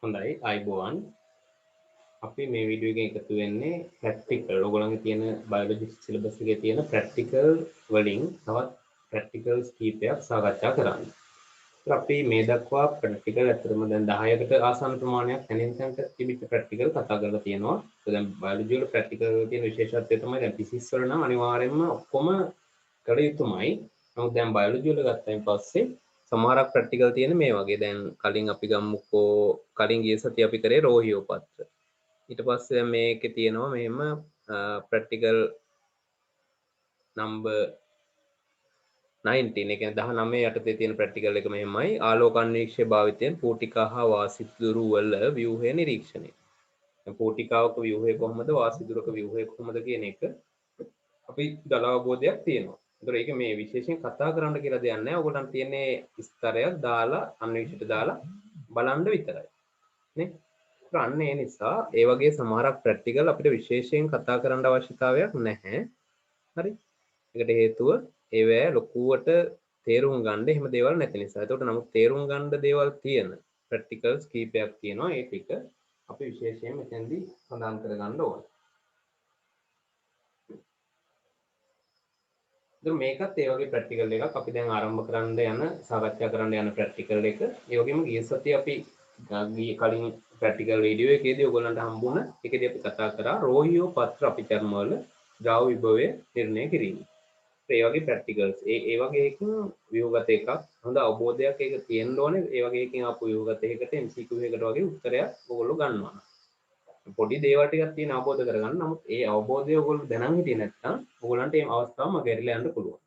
හොඳයි අයිබෝවන් අපි මේ වීඩියෝ එකෙන් එකතු වෙන්නේ ප්‍රැක්ටිකල් ඔයගොල්ලන්ගේ තියෙන බයොලොජි සිලබස් එකේ තියෙන ප්‍රැක්ටිකල් වලින් තවත් ප්‍රැක්ටිකල්ස් කීපයක් සාකච්ඡා කරන්න. ඉතින් අපි මේ දක්වා ප්‍රැක්ටිකල් ඇත්තටම දැන් 10කට ආසන්න ප්‍රමාණයක් තැනින් තැනට තිබිච්ච ප්‍රැක්ටිකල් කතා කරලා තියෙනවා. ඒක දැන් බයොලොජි වල ප්‍රැක්ටිකල් වල තියෙන විශේෂත්වය තමයි දැන් ෆිසික්ස් වල නම් අනිවාර්යයෙන්ම ඔක්කොම කළ යුතුමයි. නමුත් දැන් බයොලොජි වල ගත්තයින් පස්සේ සමහරක් ප්‍රැක්ටිකල් තියෙන මේ වගේ දැන් කලින් අපි ගමුකෝ කලින් ගිය සතිය අපි කරේ රෝහියෝ පත්‍ර ඊට පස්සේ දැන් මේකේ තියෙනවා මෙහෙම ප්‍රැක්ටිකල් නම්බර් 19 ඒ කියන්නේ 19 යටතේ තියෙන ප්‍රැක්ටිකල් එක මෙහෙමයි ආලෝක අන්වීක්ෂය භාවිතයෙන් පූටිකා හා වාසිදුරු වල ව්‍යුහය නිරීක්ෂණය. දැන් පූටිකාවක ව්‍යුහය කොහොමද වාසිදුරක ව්‍යුහය කොහොමද කියන එක අපි දල අවබෝධයක් තියෙනවා. ඒතර ඒක මේ විශේෂයෙන් කතා කරන්න කියලා දෙයක් නැහැ. ඔයගොල්ලන්ට තියෙන්නේ ස්තරයක් දාලා අන්වීක්ෂයට දාලා බලන්න විතරයි. නේ? අන්න ඒ නිසා ඒ වගේ සමහරක් ප්‍රැක්ටිකල් අපිට විශේෂයෙන් කතා කරන්න අවශ්‍යතාවයක් නැහැ. හරි? ඒකට හේතුව ඒවැ ලොකුවට තේරුම් ගන්න එහෙම දේවල් නැති නිසා. ඒකට නමුත් තේරුම් ගන්න දේවල් තියෙන ප්‍රැක්ටිකල්ස් කීපයක් තියෙනවා. ඒ ටික අපි විශේෂයෙන් මෙතෙන්දී සඳහන් කරගන්න ඕනේ. ඉතින් මේකත් ඒ වගේ ප්‍රැක්ටිකල් එකක් අපි දැන් ආරම්භ කරන්න යන සාකච්ඡා කරන්න යන ප්‍රැක්ටිකල් එක. ඒ වගේම ගිය සතියේ අපි කලින් ප්‍රැක්ටිකල් වීඩියෝ එකේදී ඔයගොල්ලන්ට හම්බුණ එකේදී අපි කතා කරා රෝහියෝ පත්‍ර අපිචර්ම වල ද්‍රව විභවය නිර්ණය කිරීම. ඒ වගේ ප්‍රැක්ටිකල්ස් ඒ වගේ එකකින් ව්‍යුහගත එකක් හොඳ අවබෝධයක් ඒක තියෙන්න ඕනේ. ඒ වගේ එකකින් ආපු ව්‍යුහගත එකකට MCQ එකකට වගේ උත්තරයක් ඔයගොල්ලෝ ගන්නවා. පොඩි දේවල් ටිකක් තියෙන අවබෝධ කරගන්න. නමුත් ඒ අවබෝධය ඔයගොල්ලෝ දැනන් හිටියේ නැත්නම් ඔයගොල්ලන්ට මේ අවස්ථාව මගහැරිලා යන්න පුළුවන්.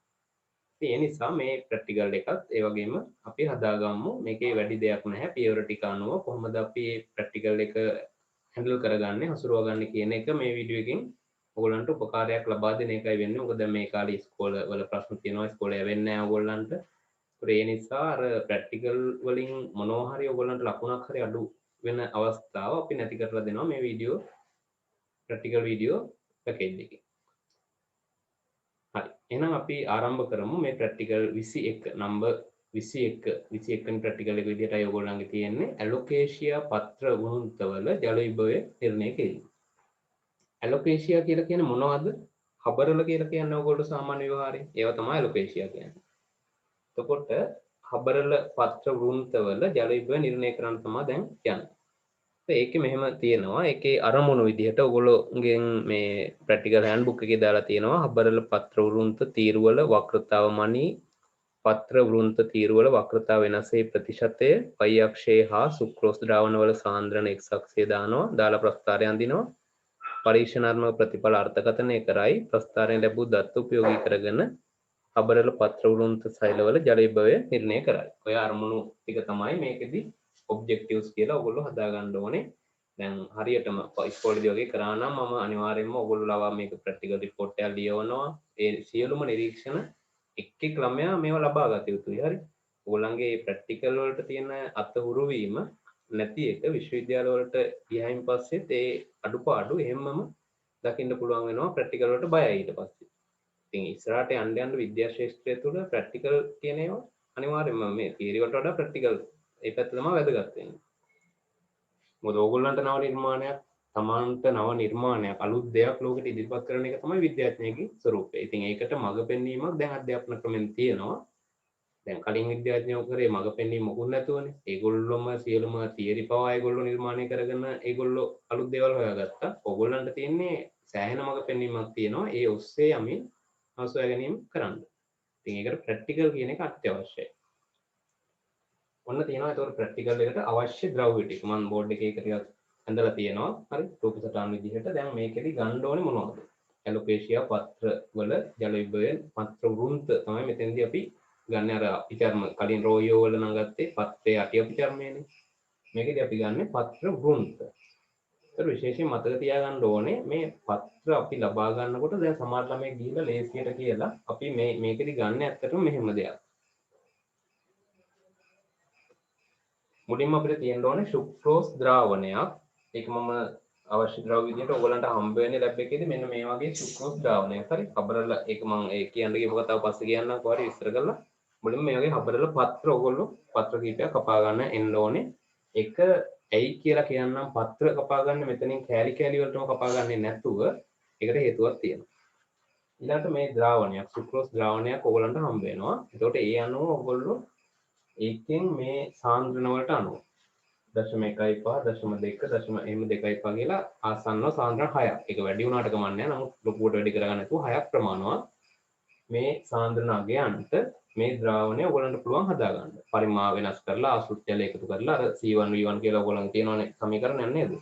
ඒ නිසා මේ ප්‍රැක්ටිකල් එකත් ඒ වගේම අපි හදාගමු. මේකේ වැඩි දෙයක් නැහැ. පියවර ටික අනුව කොහොමද අපි මේ ප්‍රැක්ටිකල් එක හැන්ඩල් කරගන්නේ, හසුරවගන්නේ කියන එක මේ වීඩියෝ එකෙන් ඔයගොල්ලන්ට උපකාරයක් ලබා දෙන එකයි වෙන්නේ. මොකද මේ කාලේ ඉස්කෝල වල ප්‍රශ්න තියෙනවා. ඉස්කෝලේ යවෙන්නේ නැහැ ඔයගොල්ලන්ට. ඒ නිසා අර ප්‍රැක්ටිකල් වලින් මොනවා හරි ඔයගොල්ලන්ට ලකුණක් හරි අඩු වෙන අවස්ථාව අපි නැති කරලා දෙනවා මේ වීඩියෝ ප්‍රැක්ටිකල් වීඩියෝ පැකේජ් එකේ. හරි. එහෙනම් අපි ආරම්භ කරමු මේ ප්‍රැක්ටිකල් 21 නම්බර් 21 වෙනි ප්‍රැක්ටිකල් එක විදිහටයි ඔයගොල්ලන්ගේ තියෙන්නේ ඇලොකේෂියා පත්‍ර වෘන්තවල ජල විභවය නිර්ණය කිරීම. ඇලොකේෂියා කියලා කියන්නේ මොනවද? හබරල කියලා කියන්නේ ඔයගොල්ලෝ සාමාන්‍ය ව්‍යවහාරයෙන්. ඒවා තමයි ඇලොකේෂියා කියන්නේ. එතකොට හබරල පත්‍ර වෘන්තවල ජල විභවය නිර්ණය කරන්න තමයි දැන් යන්නේ. ඒකේ මෙහෙම තියෙනවා. ඒකේ අරමුණු විදිහට ඔයගොල්ලෝගෙන් මේ ප්‍රැක්ටිකල් හෑන්ඩ්බුක් එකේ දාලා තියෙනවා. හබරල පත්‍ර වෘන්ත තීරුවල වක්‍රතාව මනී පත්‍ර වෘන්ත තීරුවල වක්‍රතාව වෙනසේ ප්‍රතිශතය y අක්ෂයේ හා සුක්‍රෝස් ද්‍රාවණවල සාන්ද්‍රණ x අක්ෂය දානවා. දාලා ප්‍රස්ථාරය අඳිනවා. පරීක්ෂණාත්මක ප්‍රතිඵල අර්ථකථනය කරයි. ප්‍රස්ථාරයෙන් ලැබූ දත්ත උපයෝගී කරගෙන හබරල පත්‍ර වෘන්ත සෛලවල ජල විභවය නිර්ණය කරයි. ඔය අරමුණු ටික තමයි මේකෙදි ඔබ්ජෙක්ටිව්ස් කියලා ඔයගොල්ලෝ හදාගන්න ඕනේ. දැන් හරියටම ඉස්කෝලේදී වගේ කරා නම් මම අනිවාර්යයෙන්ම ඔයගොල්ලෝ ලවා මේක ප්‍රැක්ටිකල් රිපෝට් එකක් ලියවනවා. ඒ සියලුම නිරීක්ෂණ එක් ළමයා මේවා ලබා ගත යුතුයි. හරි. ඔයගොල්ලන්ගේ ප්‍රැක්ටිකල් වලට තියෙන අතහුරු වීම නැති එක විශ්වවිද්‍යාල වලට ගියයින් පස්සෙත් ඒ අඩුපාඩු එහෙමම දකින්න පුළුවන් වෙනවා. ප්‍රැක්ටිකල් වලට බයයි ඊට පස්සේ. ඉතින් ඉස්සරහට යන්න යන්න විද්‍යා ශාස්ත්‍රය තුළ ප්‍රැක්ටිකල් කියන ඒවා අනිවාර්යයෙන්ම මේ තියරි වලට වඩා ප්‍රැක්ටිකල් ඒ පැත්ත තමයි වැදගත් වෙන්නේ. මොකද ඕගොල්ලන්ට නව නිර්මාණයක් තමන්ට නව නිර්මාණයක් අලුත් දෙයක් ලෝකෙට ඉදිරිපත් කරන එක තමයි විද්‍යාඥයෙකුගේ ස්වරූපය. ඉතින් ඒකට මඟ පෙන්වීමක් දැන් අධ්‍යාපන ක්‍රමෙන් තියෙනවා. දැන් කලින් විද්‍යාඥයෝ කරේ මඟ පෙන්වීම මොකුත් නැතුවනේ. ඒගොල්ලොම සියලුම තියරි පවා ඒගොල්ලෝ නිර්මාණය කරගෙන ඒගොල්ලෝ අලුත් දේවල් හොයාගත්තා. ඕගොල්ලන්ට තියෙන්නේ සෑහෙන මඟ පෙන්වීමක් තියෙනවා. ඒ ඔස්සේ යමින් හසුයා ගැනීම කරන්න. ඉතින් ඒකට ප්‍රැක්ටිකල් කියන එක අත්‍යවශ්‍යයි. ඔන්න තියෙනවා ඒතකොට ප්‍රැක්ටිකල් එකට අවශ්‍ය ද්‍රව්‍ය ටික මම බෝඩ් එකේ ටිකක් ඇඳලා තියෙනවා. හරි. රූප සටහන් විදිහට දැන් මේකෙදි ගන්න ඕනේ මොනවද? ඇලොකේෂියා පත්‍ර වල ජල විභවය පත්‍ර වෘන්ත තමයි මෙතෙන්දී අපි ගන්න අර අපිචර්ම කලින් රෝයෝ වල නම් ගත්තේ පත්‍රයේ අටි අපිචර්මයනේ. මේකෙදි අපි ගන්න පත්‍ර වෘන්ත. ඒතර විශේෂයෙන් මතක තියාගන්න ඕනේ මේ පත්‍ර අපි ලබා ගන්නකොට දැන් සමහර ළමයි ගිහිල්ලා ලේසියට කියලා අපි මේකෙදි ගන්න ඇත්තටම මෙහෙම දෙයක්. මුලින්ම අපිට තියෙන්න ඕනේ සුක්‍රෝස් ද්‍රාවණයක්. ඒක මම අවශ්‍ය ද්‍රව්‍ය විදිහට ඔයගලන්ට හම්බ වෙන්නේ ලැබ් එකේදී මෙන්න මේ වගේ සුක්‍රෝස් ද්‍රාවණයක්. හරි. හබරල ඒක මම ඒ කියන්න ගියපු කතාව පස්සේ කියන්නම් කොහරි විස්තර කරලා. මුලින්ම මේ වගේ හබරල පත්‍ර ඔයගොල්ලෝ පත්‍ර කීපයක් කපා ගන්න එන්න ඕනේ. එක ඇයි කියලා කියන්නම් පත්‍ර කපා ගන්න මෙතනින් කෑලි කෑලි වලටම කපා ගන්නේ නැතුව ඒකට හේතුවක් තියෙනවා. ඊළඟට මේ ද්‍රාවණයක් සුක්‍රෝස් ද්‍රාවණයක් ඔයගලන්ට හම්බ වෙනවා. එතකොට ඒ අනුව ඔයගොල්ලෝ ඒකෙන් මේ සාන්ද්‍රණ වලට අනුව 0.1 0.2 0.2 කියලා ආසන්නව සාන්ද්‍රණ 6ක්. ඒක වැඩි වුණාට කමක් නැහැ. නමුත් ලොකුවට වැඩි කරගන්න නැතුව 6ක් ප්‍රමාණවත් මේ සාන්ද්‍රණ අගයන්ට මේ ද්‍රාවණය ඔයගලන්ට පුළුවන් හදාගන්න. පරිමා වෙනස් කරලා ආශ්‍රිත ජල එකතු කරලා අර C1 V1 කියලා ඔයගලන්ට තියෙනවනේ සමීකරණයක් නේද?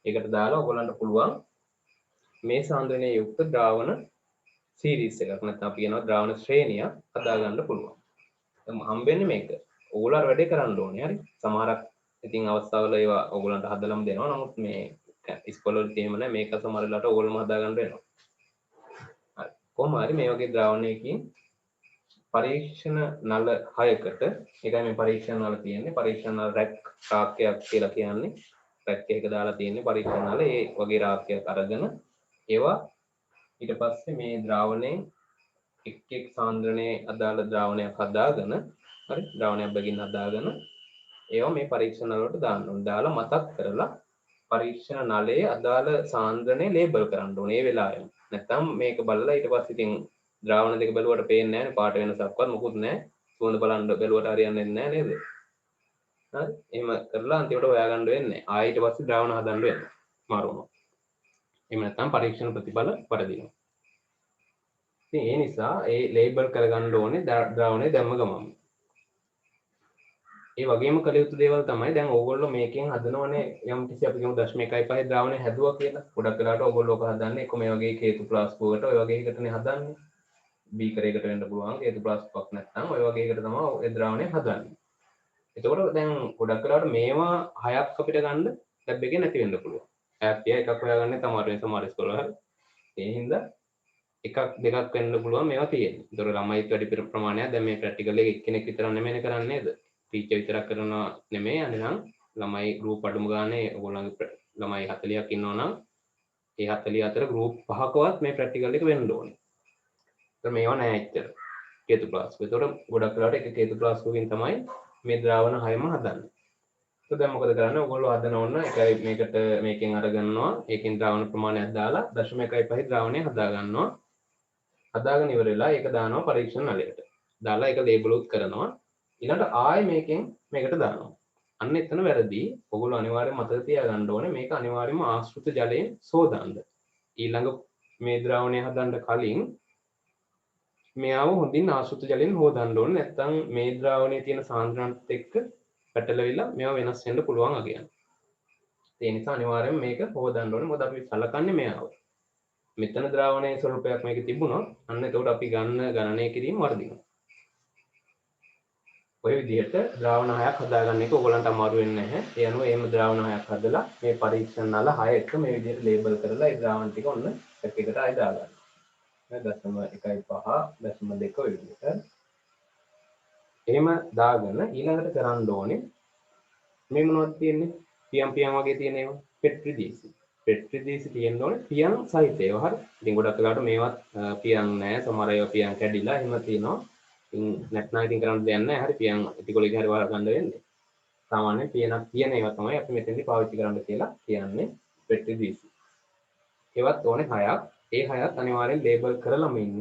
ඒකට දාලා ඔයගලන්ට පුළුවන් මේ සාන්ද්‍රණයේ යුක්ත ද්‍රාවණ සීරීස් එකක් නැත්නම් අපි කියනවා ද්‍රාවණ ශ්‍රේණියක් හදාගන්න පුළුවන්. දැන් හම්බෙන්නේ මේක. ඕගොල්ලෝ අර වැඩේ කරන්න ඕනේ. හරි. සමහරක් ඉතින් අවස්ථාවල ඒවා ඕගොල්ලන්ට හදලම දෙනවා. නමුත් මේ ඉස්කෝලේ වල තියෙම නැහැ. මේක සමහර වෙලාවට ඕගොල්ලෝම හදාගන්න වෙනවා. හරි. කොහොම හරි මේ වගේ ද්‍රාවණයකින් පරීක්ෂණ නල 6කට ඒකයි මේ පරීක්ෂණ නල තියෙන්නේ. පරීක්ෂණ නල රැක් රාක්කයක් කියලා කියන්නේ. රැක් එකක දාලා තියෙන්නේ පරීක්ෂණ නල. ඒ වගේ රාක්කයක් අරගෙන ඒවා ඊට පස්සේ මේ ද්‍රාවණයෙන් එක් සාන්ද්‍රණයේ අදාළ ද්‍රාවණයක් හදාගෙන හරි ද්‍රාවණයක් බැගින් හදාගෙන ඒවා මේ පරීක්ෂණ නල වලට දාන්න ඕනේ. දාලා මතක් කරලා පරීක්ෂණ නලයේ අදාළ සාන්ද්‍රණය ලේබල් කරන්න ඕනේ ඒ වෙලාවෙම. නැත්නම් මේක බලලා ඊට පස්සේ ඉතින් ද්‍රාවණ දෙක බැලුවට පේන්නේ නැහැ නේ පාට වෙනසක්වත් මොකුත් නැහැ. සුවඳ බලන්න බැලුවට හරියන්නේ නැහැ නේද? හරි. එහෙම කරලා අන්තිමට හොයාගන්න වෙන්නේ. ආයෙ ඊට පස්සේ ද්‍රාවණ හදන්න වෙනවා. මාරුනවා. එහෙම නැත්නම් පරීක්ෂණ ප්‍රතිඵල වරදිනවා. ඉතින් ඒ නිසා ඒ ලේබල් කරගන්න ඕනේ ද්‍රාවණය දැම්ම ගමන්. ඒ වගේම කළ යුතු දේවල් තමයි දැන් ඕගොල්ලෝ මේකෙන් හදනවනේ යම් කිසි අපි කියමු 0.15 ද්‍රාවණය හැදුවා කියලා. ගොඩක් වෙලාවට ඕගොල්ලෝ ඔක හදන්නේ එක්ක මේ වගේ හේතු ප්ලාස්කෝකට ඔය වගේ එකකටනේ හදන්නේ. බීකරයකට වෙන්න පුළුවන් හේතු ප්ලාස්කෝක් නැත්නම් ඔය වගේ එකට තමයි ඒ ද්‍රාවණය හදන්නේ. එතකොට දැන් ගොඩක් වෙලාවට මේවා හයක් අපිට ගන්න ලැබ් එකේ නැති වෙන්න පුළුවන්. ඇප් එකක් හොයාගන්නේ තමයි සමහර ඉස්කෝල වල. ඒ හින්දා එකක් දෙකක් වෙන්න පුළුවන් මේවා තියෙන්නේ. ඒතර ළමයිත් වැඩි ප්‍රමාණයක් දැන් මේ ප්‍රැක්ටිකල් එක එක්කෙනෙක් විතර නෙමෙයි කරන්නේ නේද? ටීචර් විතරක් කරනවා නෙමෙයි අනිනම් ළමයි ගෲප් අඩුම ගානේ ඔයගොල්ලන්ගේ ළමයි 40ක් ඉන්නවා නම් ඒ 40 අතර ගෲප් 5කවත් මේ ප්‍රැක්ටිකල් එක වෙන්න ඕනේ. ඒතර මේවා නෑ ඇත්තට. හේතු ක්ලාස්. ඒතර ගොඩක් වෙලාවට එක හේතු ක්ලාස් වලින් තමයි මේ ද්‍රාවණ හයම හදන්නේ. ඒත් දැන් මොකද කරන්නේ? ඔයගොල්ලෝ හදන ඕන එකයි මේකට මේකෙන් අරගන්නවා. ඒකෙන් ද්‍රාවණ ප්‍රමාණයක් දාලා 0.15 ද්‍රාවණය හදා ගන්නවා. හදාගෙන ඉවර වෙලා ඒක දානවා පරීක්ෂණ නලයට. දාලා ඒක ලේබල් උත් කරනවා. ඊළඟට ආයෙ මේකෙන් මේකට දානවා. අන්න එතන වැරදි. ඔයගොල්ලෝ අනිවාර්යයෙන් මතක තියාගන්න ඕනේ මේක අනිවාර්යයෙන්ම ආශ්‍රිත ජලයෙන් සෝදාන්න. ඊළඟ මේ ද්‍රාවණය හදන්න කලින් මෙයාව හොඳින් ආශ්‍රිත ජලයෙන් හොදන්න ඕනේ. නැත්නම් මේ ද්‍රාවණයේ තියෙන සාන්ද්‍රණත් එක්ක පැටලවිලා මේවා වෙනස් වෙන්න පුළුවන් අගයන්. ඒ නිසා අනිවාර්යයෙන් මේක හොදන්න ඕනේ. මොකද අපි සලකන්නේ මෙයාව. මෙතන ද්‍රාවණයේ ස්වරූපයක් මේක තිබුණොත් අන්න එතකොට අපි ගන්න ගණනය කිරීම වර්ධිනවා. ඔය විදිහට ද්‍රාවණ හයක් හදාගන්න එක ඔයගලන්ට අමාරු වෙන්නේ නැහැ. ඒ අනුව එහෙම ද්‍රාවණ හයක් හදලා මේ පරීක්ෂණ නල 6 එක මේ විදිහට ලේබල් කරලා ඒ ද්‍රාවණ ටික ඔන්න පැක් එකට ආයෙ දාගන්න. 0.15 0.2 ඔය විදිහට. එහෙම දාගෙන ඊළඟට කරන්න ඕනේ මේ මොනවද තියෙන්නේ? පියම් වගේ තියෙන ඒවා. පෙට්‍රි දීසි. පෙට්‍රි දීසි තියෙන්න ඕනේ පියම් සහිත ඒවා. හරි. ඉතින් ගොඩක් වෙලාවට මේවත් පියම් නැහැ. සමහර ඒවා පියම් කැඩිලා එහෙම තියෙනවා. ඉතින් නැත්නම් ඉතින් කරන්න දෙයක් නැහැ. හරි පියම් ටිකොලේ හරි වහලා ගන්න වෙන්නේ. සාමාන්‍යයෙන් පියනක් තියෙන ඒවා තමයි අපි මෙතෙන්දී පාවිච්චි කරන්න කියලා කියන්නේ පෙට්‍රි දීසි. ඒවත් ඕනේ 6ක්. ඒ 6ත් අනිවාර්යෙන් ලේබල් කරලම ඉන්න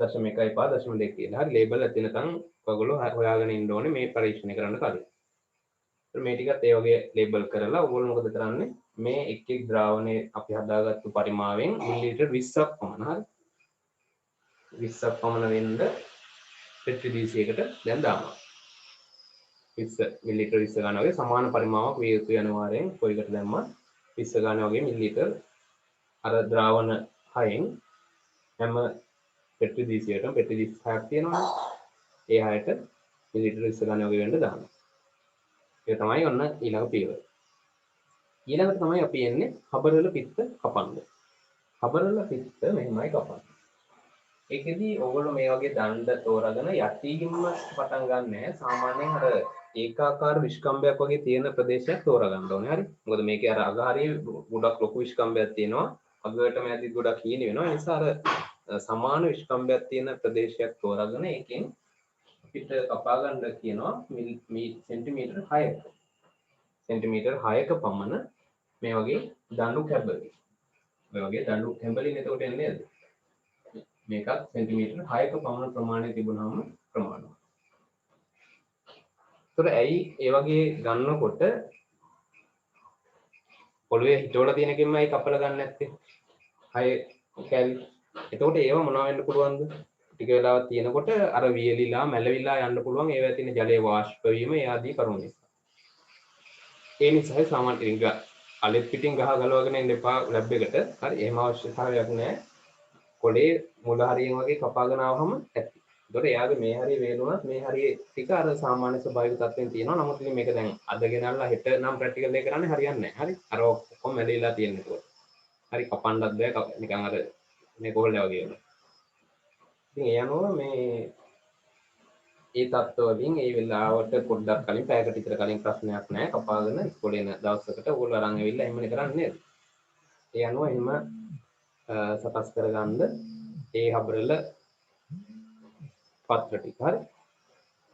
0.15 0.2 කියලා. හරි ලේබල් ඇති නැත්නම් ඔයගොල්ලෝ හොයාගෙන ඉන්න ඕනේ මේ පරීක්ෂණය කරන්න කලින්. මේ ටිකත් ඒ වගේ ලේබල් කරලා ඔයගොල්ලෝ මොකද කරන්නේ? මේ එක් ද්‍රාවණයේ අපි හදාගත්තු පරිමාවෙන් මිලිලීටර් 20ක් පමණ හරි 20ක් පමණ වෙන්න පෙට්‍රි දීසියකට දැන් දානවා. 20 මිලිලීටර් 20 ගන්න වගේ සමාන පරිමාවක් විය යුතු අනිවාර්යෙන් කොයිකට දැම්මත් 20 ගන්න වගේ මිලිලීටර් අර ද්‍රාවණ 6න් හැම පෙට්‍රි දීසියකටම පෙට්‍රි 26ක් තියෙනවනේ. ඒ 6ට මිලිලීටර් 20 ගන්න වගේ වෙන්න දානවා. ඒක තමයි ඔන්න ඊළඟ පියවර. ඊළඟට තමයි අපි එන්නේ හබරල පිත්ත කපන්න. හබරල පිත්ත මෙහෙමයි කපන්නේ. ඒකෙදි ඔයගොල්ලෝ මේ වගේ දණ්ඩ තෝරාගෙන යටිගින්ම පටන් ගන්නෑ. සාමාන්‍යයෙන් අර ඒකාකාර විස්කම්බයක් වගේ තියෙන ප්‍රදේශයක් තෝරා ගන්න ඕනේ. හරි. මොකද මේකේ අර අග හරිය ගොඩක් ලොකු විස්කම්බයක් තියෙනවා. අගටම යද්දි ගොඩක් හීන වෙනවා. ඒ නිසා අර සමාන විස්කම්බයක් තියෙන ප්‍රදේශයක් තෝරාගෙන ඒකෙන් අපිට කපා ගන්න කියනවා සෙන්ටිමීටර් 6ක. සෙන්ටිමීටර් 6ක පමණ මේ වගේ දඬු කැබලි. මේ වගේ දඬු කැබලි එතකොට එන්නේ නේද? මේකත් සෙන්ටිමීටර් 6ක පමණ ප්‍රමාණය තිබුණාම ප්‍රමාණවත්. ඒතර ඇයි ඒ වගේ ගන්නකොට පොළවේ හිටවල තියෙන එකෙන්මයි කපලා ගන්න නැත්තේ? 6 කැලි. එතකොට ඒව මොනවා වෙන්න පුළුවන්ද? ටික වෙලාවක් තියෙනකොට අර වියලිලා මැලවිලා යන්න පුළුවන් ඒවා තියෙන ජලයේ වාෂ්ප වීම ඒ ආදී කරුණු නිසා. ඒ නිසායි සාමාන්‍යයෙන් අලෙත් පිටින් ගහ ගලවගෙන ඉන්න එපා ලැබ් එකට. හරි එහෙම අවශ්‍යතාවයක් නැහැ. කොළේ මුල හරියෙන් වගේ කපාගෙන ආවම ඇති. ඒතකොට එයාගේ මේ හරිය වේලුණත් මේ හරිය ටික අර සාමාන්‍ය ස්වභාවික තත්ත්වෙන් තියෙනවා. නමුත් ඉතින් මේක දැන් අද ගෙනල්ලා හෙට නම් ප්‍රැක්ටිකල් එක කරන්නේ හරියන්නේ නැහැ. හරි. අර ඔක්කොම මැලවිලා තියෙන ඒකට. හරි කපන්නත් බෑ නිකන් අර මේ කොහොල්ල වගේ වෙනවා. ඉතින් ඒ අනුව මේ ඒ තත්ත්ව වලින් ඒ වෙලාවට පොඩ්ඩක් කලින් පැයකට විතර කලින් ප්‍රශ්නයක් නැහැ කපාගෙන ඉස්කෝලේ යන දවසකට ඕගොල්ලෝ අරන් ඇවිල්ලා එහෙමනේ කරන්නේ නේද? ඒ අනුව එහෙම සකස් කරගන්න ඒ හබරල පත්‍ර ටික හරි.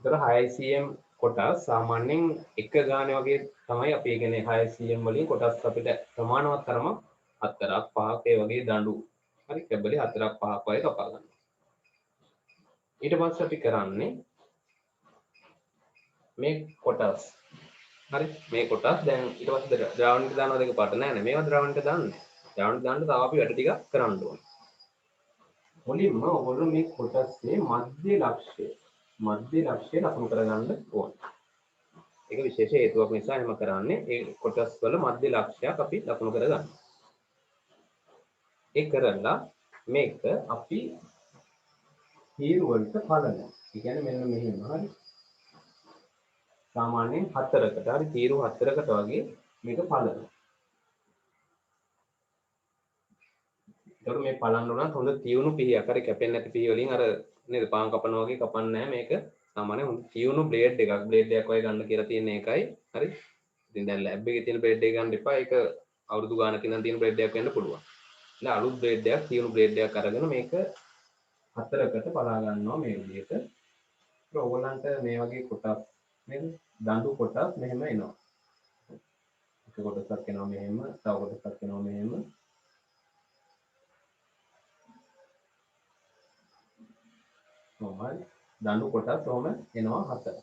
ඒතර 6cm කොටස් සාමාන්‍යයෙන් එක ගානේ වගේ තමයි අපි ඉගෙන 6cm වලින් කොටස් අපිට ප්‍රමාණවත් තරම 4ක් 5ක් ඒ වගේ දඬු හරි කැබලි 4ක් 5ක් වගේ කපා ගන්න. ඊට පස්සේ අපි කරන්නේ මේ කොටස් හරි මේ කොටස් දැන් ඊට පස්සේ ද්‍රාවණයට දානවා දෙක පාට නෑ නේ මේවා ද්‍රාවණයට දාන්නේ. ද්‍රාවණයට දාන්න තව අපි වැඩ ටිකක් කරන්න ඕනේ. මුලින්ම ඔයගොල්ලෝ මේ කොටස්සේ මධ්‍ය ලක්ෂ්‍ය ලකුණු කරගන්න ඕනේ. ඒක විශේෂ හේතුවක් නිසා එහෙම කරන්නේ. ඒ කොටස් වල මධ්‍ය ලක්ෂ්‍යයක් අපි ලකුණු කරගන්න. ඒ කරලා මේක අපි තීරු වලට බලනවා. ඒ කියන්නේ මෙන්න මෙහෙම හරි. සාමාන්‍යයෙන් 4කට හරි තීරු 4කට වගේ මේක බලනවා. ඒකට මේ බලන්න උනත් හොඳ තියුණු පිහියක් හරි කැපෙන්නේ නැති පිහිය වලින් අර නේද පාන් කපනවා වගේ කපන්නේ නැහැ මේක. සාමාන්‍යයෙන් හොඳ තියුණු බ්ලේඩ් එකක් වගේ ගන්න කියලා තියෙන එකයි. හරි. ඉතින් දැන් ලැබ් එකේ තියෙන බ්ලේඩ් එක ගන්න එපා. ඒක අවුරුදු ගානක ඉඳන් තියෙන බ්ලේඩ් එකක් වෙන්න පුළුවන්. ඉතින් අලුත් බ්ලේඩ් එකක් තියුණු බ්ලේඩ් එකක් අරගෙන මේක 4කට බලා ගන්නවා මේ විදිහට. ඒක ඕගොල්ලන්ට මේ වගේ කොටස් නේද? දඬු කොටස් මෙහෙම එනවා. එක කොටසක් එනවා මෙහෙම, තව කොටසක් එනවා මෙහෙම. කොහොමද? දඬු කොටස් කොහොම එනවා 4.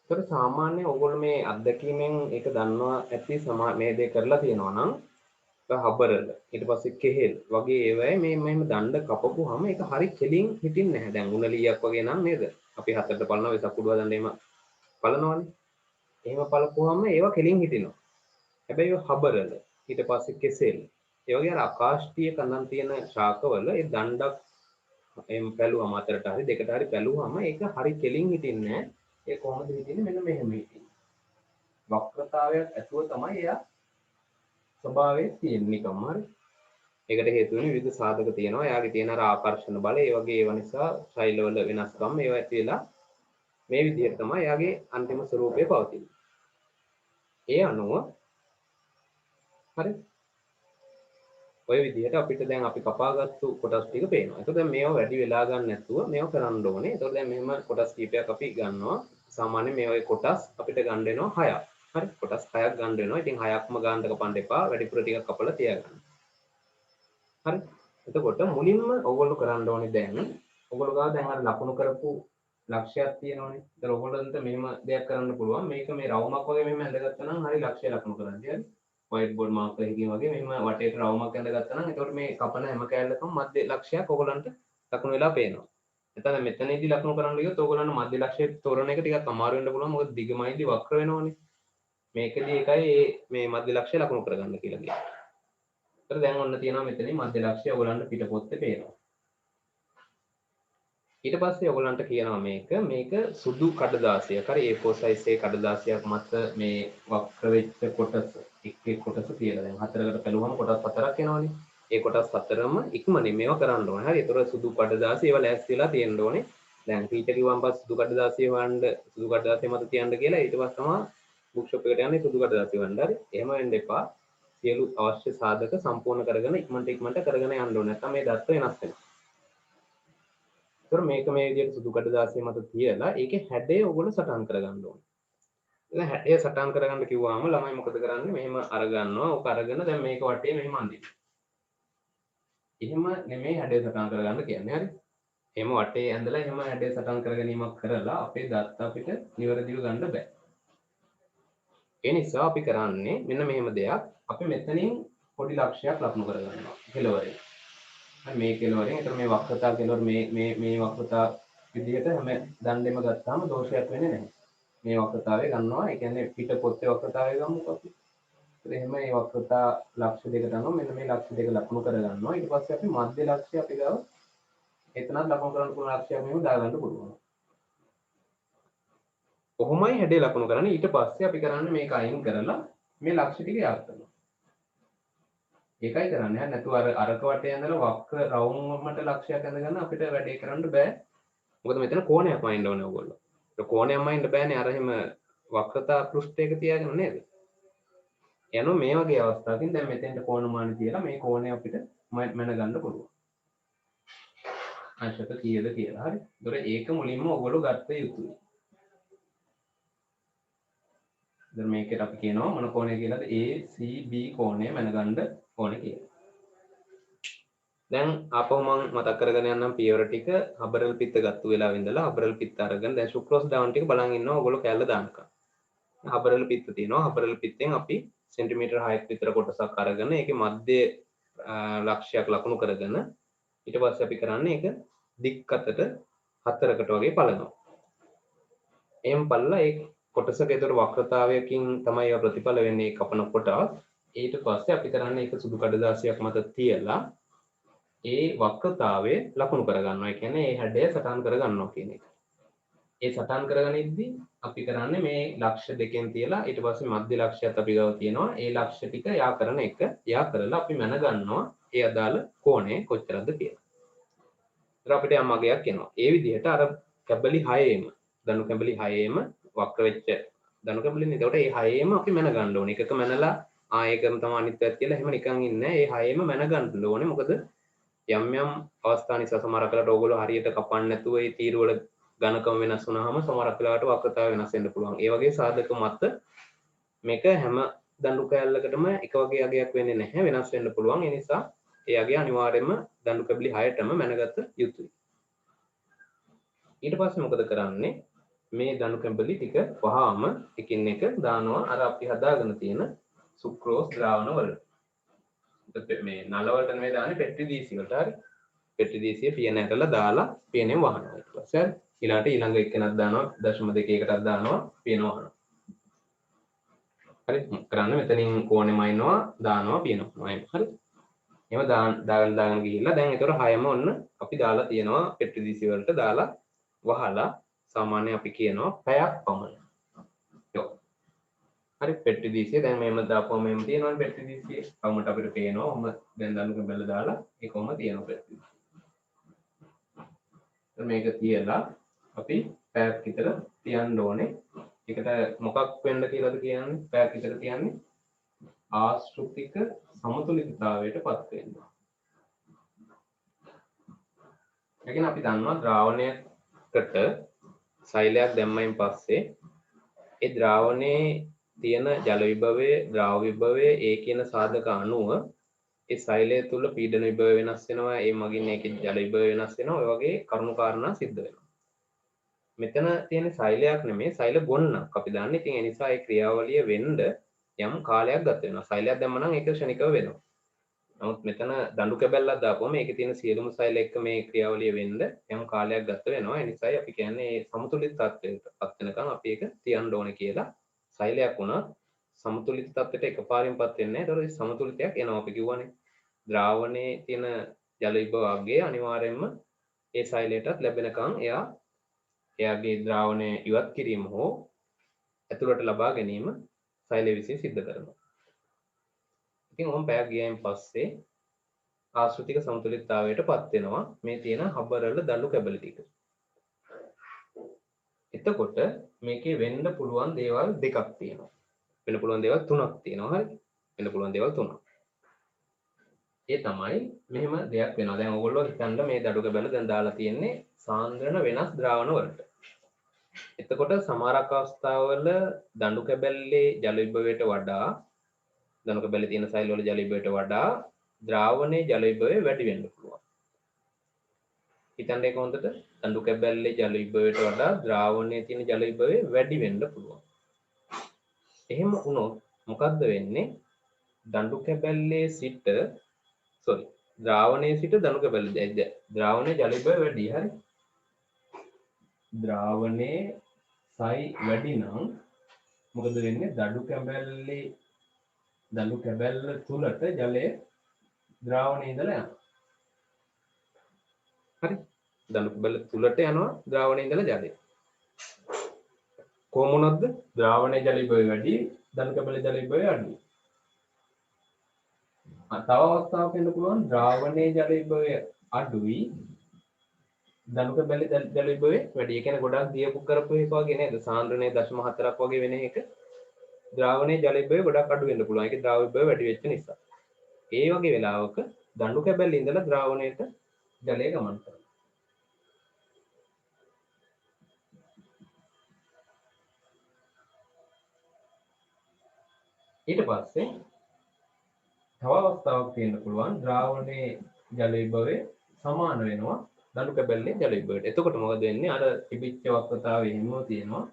ඒතර සාමාන්‍ය ඕගොල්ලෝ මේ අත්දැකීමෙන් ඒක දන්නවා ඇති මේ දේ කරලා තියෙනවා නම් හබරල ඊට පස්සේ කෙහෙල් වගේ ඒවායි මේ මෙහෙම දණ්ඩ කපපුවාම ඒක හරි කෙලින් හිටින්නේ නැහැ. දැන් උණලියක් වගේ නම් නේද? අපි 4ට බලනවා වෙසක් කුඩුව දණ්ඩ එහෙම බලනවනේ. එහෙම බලපුවාම ඒවා කෙලින් හිටිනවා. හැබැයි ඔය හබරල ඊට පස්සේ කෙසෙල් ඒ වගේ අර ආකාශීය කඳන් තියෙන ශාකවල ඒ දණ්ඩක් එම් පැලුවම අතරට හරි දෙකට හරි පැලුවම ඒක හරි කෙලින් හිටින්නේ නැහැ. ඒ කොහොමද හිටින්නේ? මෙන්න මෙහෙම හිටින්නේ. වක්‍රතාවයක් ඇතුව තමයි එයා ස්වභාවයේ තියෙන නිකම්ම හරි. ඒකට හේතු වෙන විවිධ සාධක තියෙනවා. එයාගේ තියෙන අර ආකර්ෂණ බලය, ඒ වගේ ඒවා නිසා ශෛලවල වෙනස්කම් ඒවා ඇති වෙලා මේ විදිහට තමයි එයාගේ අන්තිම ස්වરૂපය පවතින්නේ. ඒ අනුව හරි ඔය විදිහට අපිට දැන් අපි කපාගත්තු කොටස් ටික පේනවා. ඒතකොට දැන් මේවා වැඩි වෙලා ගන්න නැතුව මේවා කරන්න ඕනේ. ඒතකොට දැන් මෙහෙම කොටස් කීපයක් අපි ගන්නවා. සාමාන්‍යයෙන් මේ වගේ කොටස් අපිට ගන්න වෙනවා 6ක්. හරි කොටස් 6ක් ගන්න වෙනවා. ඉතින් 6ක්ම ගන්න කපන්න එපා. වැඩිපුර ටිකක් කපලා තියාගන්න. හරි. එතකොට මුලින්ම ඕගොල්ලෝ කරන්න ඕනේ දැන් ඕගොල්ලෝ ගාව දැන් අර ලකුණු කරපු ලක්ෂයක් තියෙනවනේ. ඒතර ඕගොල්ලන්ට මෙහෙම දෙයක් කරන්න පුළුවන්. මේක මේ රවුමක් වගේ මෙහෙම ඇඳගත්තා නම් හරි ලක්ෂය ලකුණු කරන්න. හරි. white board marker එකකින් වගේ මෙහෙම වටේට රවුමක් ඇඳගත්තා නම් එතකොට මේ කපන හැම කෑල්ලකම මධ්‍ය ලක්ෂයක් ඕගොල්ලන්ට ලකුණු වෙලා පේනවා. එතන මෙතනදී ලකුණු කරන්න ගියොත් ඕගොල්ලන්ට මධ්‍ය ලක්ෂය තෝරන එක ටිකක් අමාරු වෙන්න පුළුවන්. මොකද දිගමයිදී වක්‍ර වෙනවනේ. මේකදී එකයි මේ මධ්‍ය ලක්ෂය ලකුණු කරගන්න කියලා කියන්නේ. ඒතර දැන් ඔන්න තියෙනවා මෙතනින් මධ්‍ය ලක්ෂය ඔයගලන්ට පිටපොත්තේ පේනවා. ඊට පස්සේ ඔයගලන්ට කියනවා මේක සුදු කඩදාසියක්. හරි A4 size එකේ කඩදාසියක් මත මේ වක්‍ර වෙච්ච කොටස එක් කොටස කියලා. දැන් 4කට පැලුවම කොටස් 4ක් එනවනේ. ඒ කොටස් 4ම ඉක්මනින් මේවා කරන්න ඕනේ. හරි. ඒතර සුදු කඩදාසිය ඒවා ලෑස්ති වෙලා තියෙන්න ඕනේ. දැන් ටීචර් කිව්වන් පස්සේ සුදු කඩදාසිය වහන්න සුදු කඩදාසිය මත තියන්න කියලා ඊට පස්සේ තමයි බුක් ෂොප් එකට යන්නේ සුදු කඩදාසිය වහන්න. හරි. එහෙම වෙන්න එපා. සියලු අවශ්‍ය සාධක සම්පූර්ණ කරගෙන ඉක්මනට කරගෙන යන්න ඕනේ. නැත්නම් මේ දත්ත වෙනස් වෙනවා. ඒතර මේක මේ විදිහට සුදු කඩදාසිය මත තියලා ඒකේ හැඩය ඔයගොල්ලෝ සටහන් කරගන්න ඕනේ. දැන් හැඩය සටහන් කරගන්න කිව්වම ළමයි මොකද කරන්නේ? මෙහෙම අරගන්නවා. ඔක අරගෙන දැන් මේක වටේ මෙහෙම අඳිනවා. එහෙම නෙමෙයි හැඩය සටහන් කරගන්න කියන්නේ. හරි? එහෙම වටේ ඇඳලා එහෙම හැඩය සටහන් කර ගැනීමක් කරලා අපේ දත්ත අපිට නිවැරදිව ගන්න බෑ. ඒ නිසා අපි කරන්නේ මෙන්න මෙහෙම දෙයක්. අපි මෙතනින් පොඩි ලක්ෂයක් ලකුණු කරගන්නවා. කෙලවරේ. හරි මේ කෙලවරෙන් එතන මේ වක්‍රතා කෙලවර මේ වක්‍රතා විදිහට හැම දණ්ඩෙම ගත්තාම දෝෂයක් වෙන්නේ නැහැ. මේ වක්‍රතාවය ගන්නවා. ඒ කියන්නේ පිට පොත්තේ වක්‍රතාවය ගමුකෝ අපි. එහෙම මේ වක්‍රතා ලක්ෂ දෙකට අනුව මෙන්න මේ ලක්ෂ දෙක ලකුණු කරගන්නවා. ඊට පස්සේ අපි මධ්‍ය ලක්ෂය අපි ගාව එතනත් ලකුණු කරන්න පුළුවන් ලක්ෂයක් මෙහෙම දාගන්න පුළුවන්. කොහොමයි හැඩේ ලකුණු කරන්නේ? ඊට පස්සේ අපි කරන්නේ මේක අයින් කරලා මේ ලක්ෂ ටික යාත් කරනවා. ඒකයි කරන්නේ. හරි නැතුව අරක වටේ ඇඳලා වක්‍ර රවුමට ලක්ෂයක් ඇඳගන්න අපිට වැඩේ කරන්න බෑ. මොකද මෙතන කෝණයක් වයින්න ඕනේ ඕගොල්ලෝ. ඒක කෝණයක් වයින්න බෑනේ අර එහෙම වක්‍රතා පෘෂ්ඨයක තියාගෙන නේද? යනවා මේ වගේ අවස්ථාවකින් දැන් මෙතෙන්ට කෝණමාන කියලා මේ කෝණය අපිට මැනගන්න පුළුවන්. අංශක කීයද කියලා. හරි. ඒතොර ඒක මුලින්ම ඔයගොල්ලෝ ගත්ත යුතුයි. දැන් මේකට අපි කියනවා මොන කෝණය කියලාද? ACB කෝණය මැනගන්න ඕනේ කියලා. දැන් ආපහු මම මතක් කරගෙන යන්නම් පියවර ටික හබරල් පිත්ත ගත්තු වෙලාවෙ ඉඳලා හබරල් පිත්ත අරගෙන දැන් සුක්‍රෝස් ඩවුන් ටික බලන් ඉන්නවා ඔයගොල්ලෝ කැල්ල දානකම්. හබරල් පිත්ත තියෙනවා. හබරල් පිත්තෙන් අපි සෙන්ටිමීටර් 6ක් විතර කොටසක් අරගෙන ඒකේ මැද්දේ ලක්ෂයක් ලකුණු කරගෙන ඊට පස්සේ අපි කරන්නේ ඒක දික් අතට හතරකට වගේ පලනවා. එහෙම පළලා ඒ කොටසක ඒතර වක්‍රතාවයකින් තමයි ඒ ප්‍රතිඵල වෙන්නේ කපන කොටස්. ඊට පස්සේ අපි කරන්නේ ඒක සුදු කඩදාසියක් මත තියලා ඒ වක්‍රතාවය ලකුණු කරගන්නවා. ඒ කියන්නේ ඒ හැඩය සටහන් කරගන්නවා කියන එක. ඒ සටහන් කරගනිද්දී අපි කරන්නේ මේ ලක්ෂ දෙකෙන් තියලා ඊට පස්සේ මධ්‍ය ලක්ෂයත් අපි ගාව තියෙනවා. ඒ ලක්ෂ ටික යා කරන එක යා කරලා අපි මැනගන්නවා ඒ අදාළ කෝණය කොච්චරද කියලා. ඒතර අපිට යම් අගයක් එනවා. ඒ විදිහට අර කැබලි 6ෙම දණු කැබලි 6ෙම වක්‍ර වෙච්ච දණු කැබලිනේ. ඒකට ඒ 6ෙම අපි මැනගන්න ඕනේ. එකක මැනලා ආයෙකම තමයි අනිත් පැත්ත කියලා එහෙම නිකන් ඉන්නේ. ඒ 6ෙම මැනගන්න ඕනේ. මොකද යම් යම් අවස්ථා නිසා සමහරක් වෙලාවට ඕගොල්ලෝ හරියට කපන්න නැතුව ඒ තීරු වල ඝනකම වෙනස් වුනහම සමහරක් වෙලාවට වක්‍රතාවය වෙනස් වෙන්න පුළුවන්. ඒ වගේ සාධක මත මේක හැම දඬු කෑල්ලකටම එක වගේ අගයක් වෙන්නේ නැහැ. වෙනස් වෙන්න පුළුවන්. ඒ නිසා ඒ අගය අනිවාර්යයෙන්ම දඬු කැබලි 6ටම මැනගත යුතුයි. ඊට පස්සේ මොකද කරන්නේ? මේ දණු කැබලි ටික වහාම එකින් එක දානවා අර අපි හදාගෙන තියෙන සුක්‍රෝස් ද්‍රාවණ වලට. මේ නල වලට නෙමෙයි දාන්නේ පෙට්ටි දීසි වලට. හරි. පෙට්ටි දීසිය පියන ඇටලා දාලා පියනෙන් වහනවා. ඊට පස්සේ ඊළඟ එක්කෙනක් දානවා 0.2කටක් දානවා පියන වහනවා. හරි. කරන්නේ මෙතනින් කෝණෙම අයින්නවා දානවා පියන වහනවා. හරි. එහෙම දාගෙන ගිහිල්ලා දැන් ඒතර 6ම ඔන්න අපි දාලා තියෙනවා පෙට්ටි දීසි වලට දාලා වහලා සාමාන්‍ය අපි කියනවා පැයක් පමණ. යෝ. හරි පෙට්ටි දීසිය දැන් මෙහෙම දාපුවම මෙහෙම තියෙනවනේ පෙට්ටි දීසිය. කවුමට අපිට පේනවා. ඔහම දැන් දණු කැබල්ල දාලා ඒකම තියෙනවා පෙට්ටි දීසිය. මේක තියලා අපි පැයක් විතර තියන්න ඕනේ. ඒකට මොකක් වෙන්න කියලාද කියන්නේ? පැයක් විතර තියන්නේ ආශ්‍රිතික සමතුලිතතාවයට පත් වෙනවා. ඒ කියන්නේ අපි දන්නවා ද්‍රාවණයකට සෛලයක් දැම්මයින් පස්සේ ඒ ද්‍රාවණයේ තියෙන ජල විභවය, ද්‍රාව විභවය ඒ කියන සාධක අනුව ඒ සෛලය තුල පීඩන විභවය වෙනස් වෙනවා. ඒ මගින් ඒකේ ජල විභවය වෙනස් වෙනවා. ඔය වගේ කරුණු කාරණා සිද්ධ වෙනවා. මෙතන තියෙන සෛලයක් නෙමෙයි සෛල ගොන්නක් අපි දන්නේ. ඉතින් ඒ නිසා ඒ ක්‍රියාවලිය වෙන්න යම් කාලයක් ගත වෙනවා. සෛලයක් දැම්ම නම් ඒක ක්ෂණිකව වෙනවා. නමුත් මෙතන දඬු කැබැල්ලක් දාපුවම ඒකේ තියෙන සියලුම සෛල එක්ක මේ ක්‍රියාවලිය වෙන්න යම් කාලයක් ගත වෙනවා. ඒ නිසායි අපි කියන්නේ මේ සමතුලිත තත්ත්වයටපත් වෙනකන් අපි ඒක තියන්න ඕනේ කියලා. සෛලයක් වුණා සමතුලිත තත්ත්වයට එකපාරින්පත් වෙන්නේ නැහැ. ඒතකොට සමතුලිතයක් එනවා අපි කිව්වනේ. ද්‍රාවණයේ තියෙන ජල විභවයේ අනිවාර්යයෙන්ම ඒ සෛලයටත් ලැබෙනකන් එයාගේ ද්‍රාවණය ඉවත් කිරීම හෝ ඇතුළට ලබා ගැනීම සෛලය විසින් සිද්ධ කරනවා. ඉතින් ඔහොම පැයක් ගියයින් පස්සේ ආශ්‍රිතික සමතුලිතතාවයටපත් වෙනවා මේ තියෙන හබරල දඬු කැබලි ටික. එතකොට මේකේ වෙන්න පුළුවන් දේවල් දෙකක් තියෙනවා. වෙන්න පුළුවන් දේවල් තුනක් තියෙනවා. හරි. වෙන්න පුළුවන් දේවල් තුනක්. ඒ තමයි මෙහෙම දෙයක් වෙනවා. දැන් ඔයගොල්ලෝ හිතන්න මේ දඩු කැබල දැන් දාලා තියෙන්නේ සාන්ද්‍රණ වෙනස් ද්‍රාවණ වලට. එතකොට සමහරක් අවස්ථාවල දඬු කැබැල්ලේ ජල විභවයට වඩා දඬු කැබැල්ලේ තියෙන සෛල වල ජල විභවයට වඩා ද්‍රාවණයේ ජල විභවය වැඩි වෙන්න පුළුවන්. හිතන්නේ කොහොමද? දඬු කැබැල්ලේ ජල විභවයට වඩා ද්‍රාවණයේ තියෙන ජල විභවය වැඩි වෙන්න පුළුවන්. එහෙම වුණොත් මොකද්ද වෙන්නේ? දඬු කැබැල්ලේ සිට ද්‍රාවණයේ සිට දඬු කැබැල්ල ද්‍රාවණයේ ජල විභවය වැඩි. හරි. ද්‍රාවණයේ සයි වැඩි නම් මොකද වෙන්නේ? දඬු කැබැල්ල තුලට ජලය ද්‍රාවණයේ ඉඳලා යනවා. හරි. දඬු කැබැල්ල තුලට යනවා ද්‍රාවණයේ ඉඳලා ජලය. කොහොම වුණොත්ද? ද්‍රාවණයේ ජල විභවය වැඩි, දඬු කැබැල්ලේ ජල විභවය අඩුයි. තව අවස්ථාවක් වෙන්න පුළුවන් ද්‍රාවණයේ ජල විභවය අඩුයි, දඬු කැබැල්ලේ ජල විභවය වැඩි. ඒ කියන්නේ ගොඩක් දියපු කරපු එක වගේ නේද? සාන්ද්‍රණය 0.4ක් වගේ වෙන එක ද්‍රාවණයේ ජල විභවය ගොඩක් අඩු වෙන්න පුළුවන්. ඒකේ ද්‍රාව විභවය වැඩි වෙච්ච නිසා. ඒ වගේ වෙලාවක දඬු කැබැල්ලේ ඉඳලා ද්‍රාවණයට ජලය ගමන් කරනවා. ඊට පස්සේ තව අවස්ථාවක් තියෙන්න පුළුවන් ද්‍රාවණයේ ජල විභවය සමාන වෙනවා දඬු කැබැල්ලේ ජල විභවයට. එතකොට මොකද වෙන්නේ? අර තිබිච්ච වක්‍රතාවය එහෙමම තියෙනවා.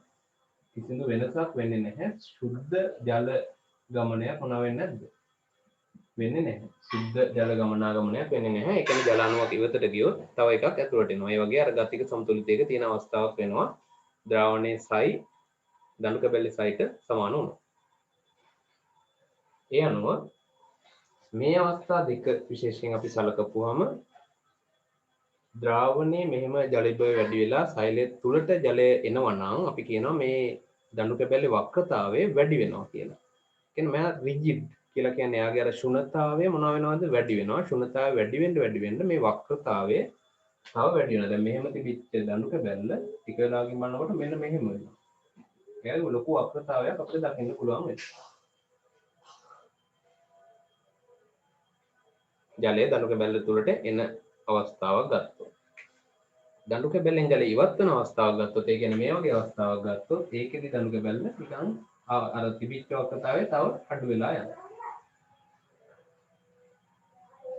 කිසිදු වෙනසක් වෙන්නේ නැහැ. සුද්ධ ජල ගමනයක් මොනවා වෙන්නේ නැද්ද? වෙන්නේ නැහැ. සුද්ධ ජල ගමනාගමනයක් වෙන්නේ නැහැ. ඒ කියන්නේ ජල අණුවක් ඉවතට ගියොත් තව එකක් ඇතුළට එනවා. ඒ වගේ අර ගතික සමතුලිතයක තියෙන අවස්ථාවක් වෙනවා. ද්‍රාවණයේ සයි දඬු කැබැල්ලේ සයිට සමාන වුණා. ඒ අනුව මේ අවස්ථා දෙක විශේෂයෙන් අපි සලකපුවාම ද්‍රාවණයේ මෙහෙම ජල විභවය වැඩි වෙලා සෛලය තුලට ජලය එනවා නම් අපි කියනවා මේ දඬු කැබැල්ලේ වක්‍රතාවය වැඩි වෙනවා කියලා. කියන්නේ මෙයා රිජිඩ් කියලා කියන්නේ එයාගේ අර ශුන්‍යතාවය මොනවා වෙනවද? වැඩි වෙනවා. ශුන්‍යතාවය වැඩි වෙන්න මේ වක්‍රතාවය තව වැඩි වෙනවා. දැන් මෙහෙම තිබිච්ච දඬු කැබැල්ල ටික වෙලාවකින් බලනකොට මෙන්න මෙහෙම වෙනවා. ඒක ලොකු වක්‍රතාවයක් අපිට දකින්න පුළුවන් වෙනවා. ජලය දඬු කැබැල්ල තුලට එන අවස්ථාවක් ගත්තොත් දඬු කැබැල්ලෙන් ජලය ඉවත් වෙන අවස්ථාවක් ගත්තොත් ඒ කියන්නේ මේ වගේ අවස්ථාවක් ගත්තොත් ඒකෙදි දඬු කැබැල්ල නිකන් අර තිබිච්ච වක්‍රතාවය තව අඩු වෙලා යනවා.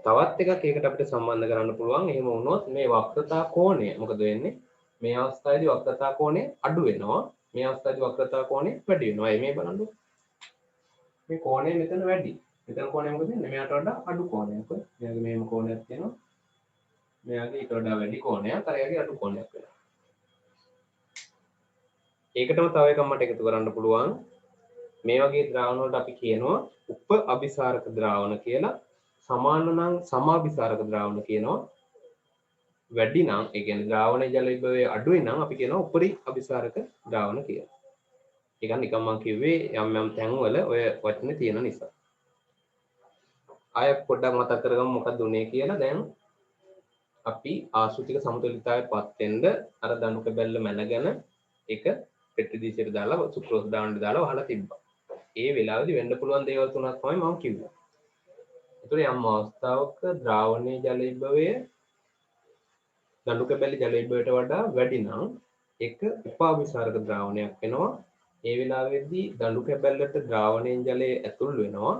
තවත් එකක් ඒකට අපිට සම්බන්ධ කරන්න පුළුවන්. එහෙම වුණොත් මේ වක්‍රතා කෝණය මොකද වෙන්නේ? මේ අවස්ථාවේදී වක්‍රතා කෝණය අඩු වෙනවා. මේ අවස්ථාවේදී වක්‍රතා කෝණය වැඩි වෙනවා. මේ බලන්න. මේ කෝණය මෙතන වැඩි. මෙතන කෝණය මොකද වෙන්නේ? මෙයාට වඩා අඩු කෝණයක්. මෙයාගේ මෙහෙම කෝණයක් තියෙනවා. මෙයාගේ ඊට වඩා වැඩි කෝණයක්, අරයාගේ අඩු කෝණයක් වෙනවා. ඒකටම තව එකක් මට එකතු කරන්න පුළුවන්. මේ වගේ ද්‍රාවණ වලට අපි කියනවා උප අபிසාරක ද්‍රාවණ කියලා. සමාන නම් සමාபிසාරක ද්‍රාවණ කියනවා. වැඩි නම් ඒ කියන්නේ ද්‍රාවණයේ ජල විභවය අඩුයි නම් අපි කියනවා උපරි අபிසාරක ද්‍රාවණ කියලා. ඒක නිකන් මම කිව්වේ යම් තැන්වල ඔය වචනේ තියෙන නිසා. ආය පොඩ්ඩක් මතක් කරගමු මොකක්ද උනේ කියලා. දැන් අපි ආශ්‍රිතික සමතුලිතතාවයටපත් වෙන්න අර දණු කැබැල්ල මැනගෙන ඒක පෙට්ටි දිශයට දාලා සුක්‍රෝස් දාන්න දාලා වහලා තිබ්බා. ඒ වෙලාවේදී වෙන්න පුළුවන් දේවල් තුනක් තමයි මම කිව්වා. ඒතර යම් අවස්ථාවක ද්‍රාවණයේ ජල විභවය දණු කැබැල්ලේ ජල විභවයට වඩා වැඩි නම් ඒක උපාවිසාරක ද්‍රාවණයක් වෙනවා. ඒ වෙලාවේදී දණු කැබැල්ලට ද්‍රාවණයෙන් ජලය ඇතුල් වෙනවා.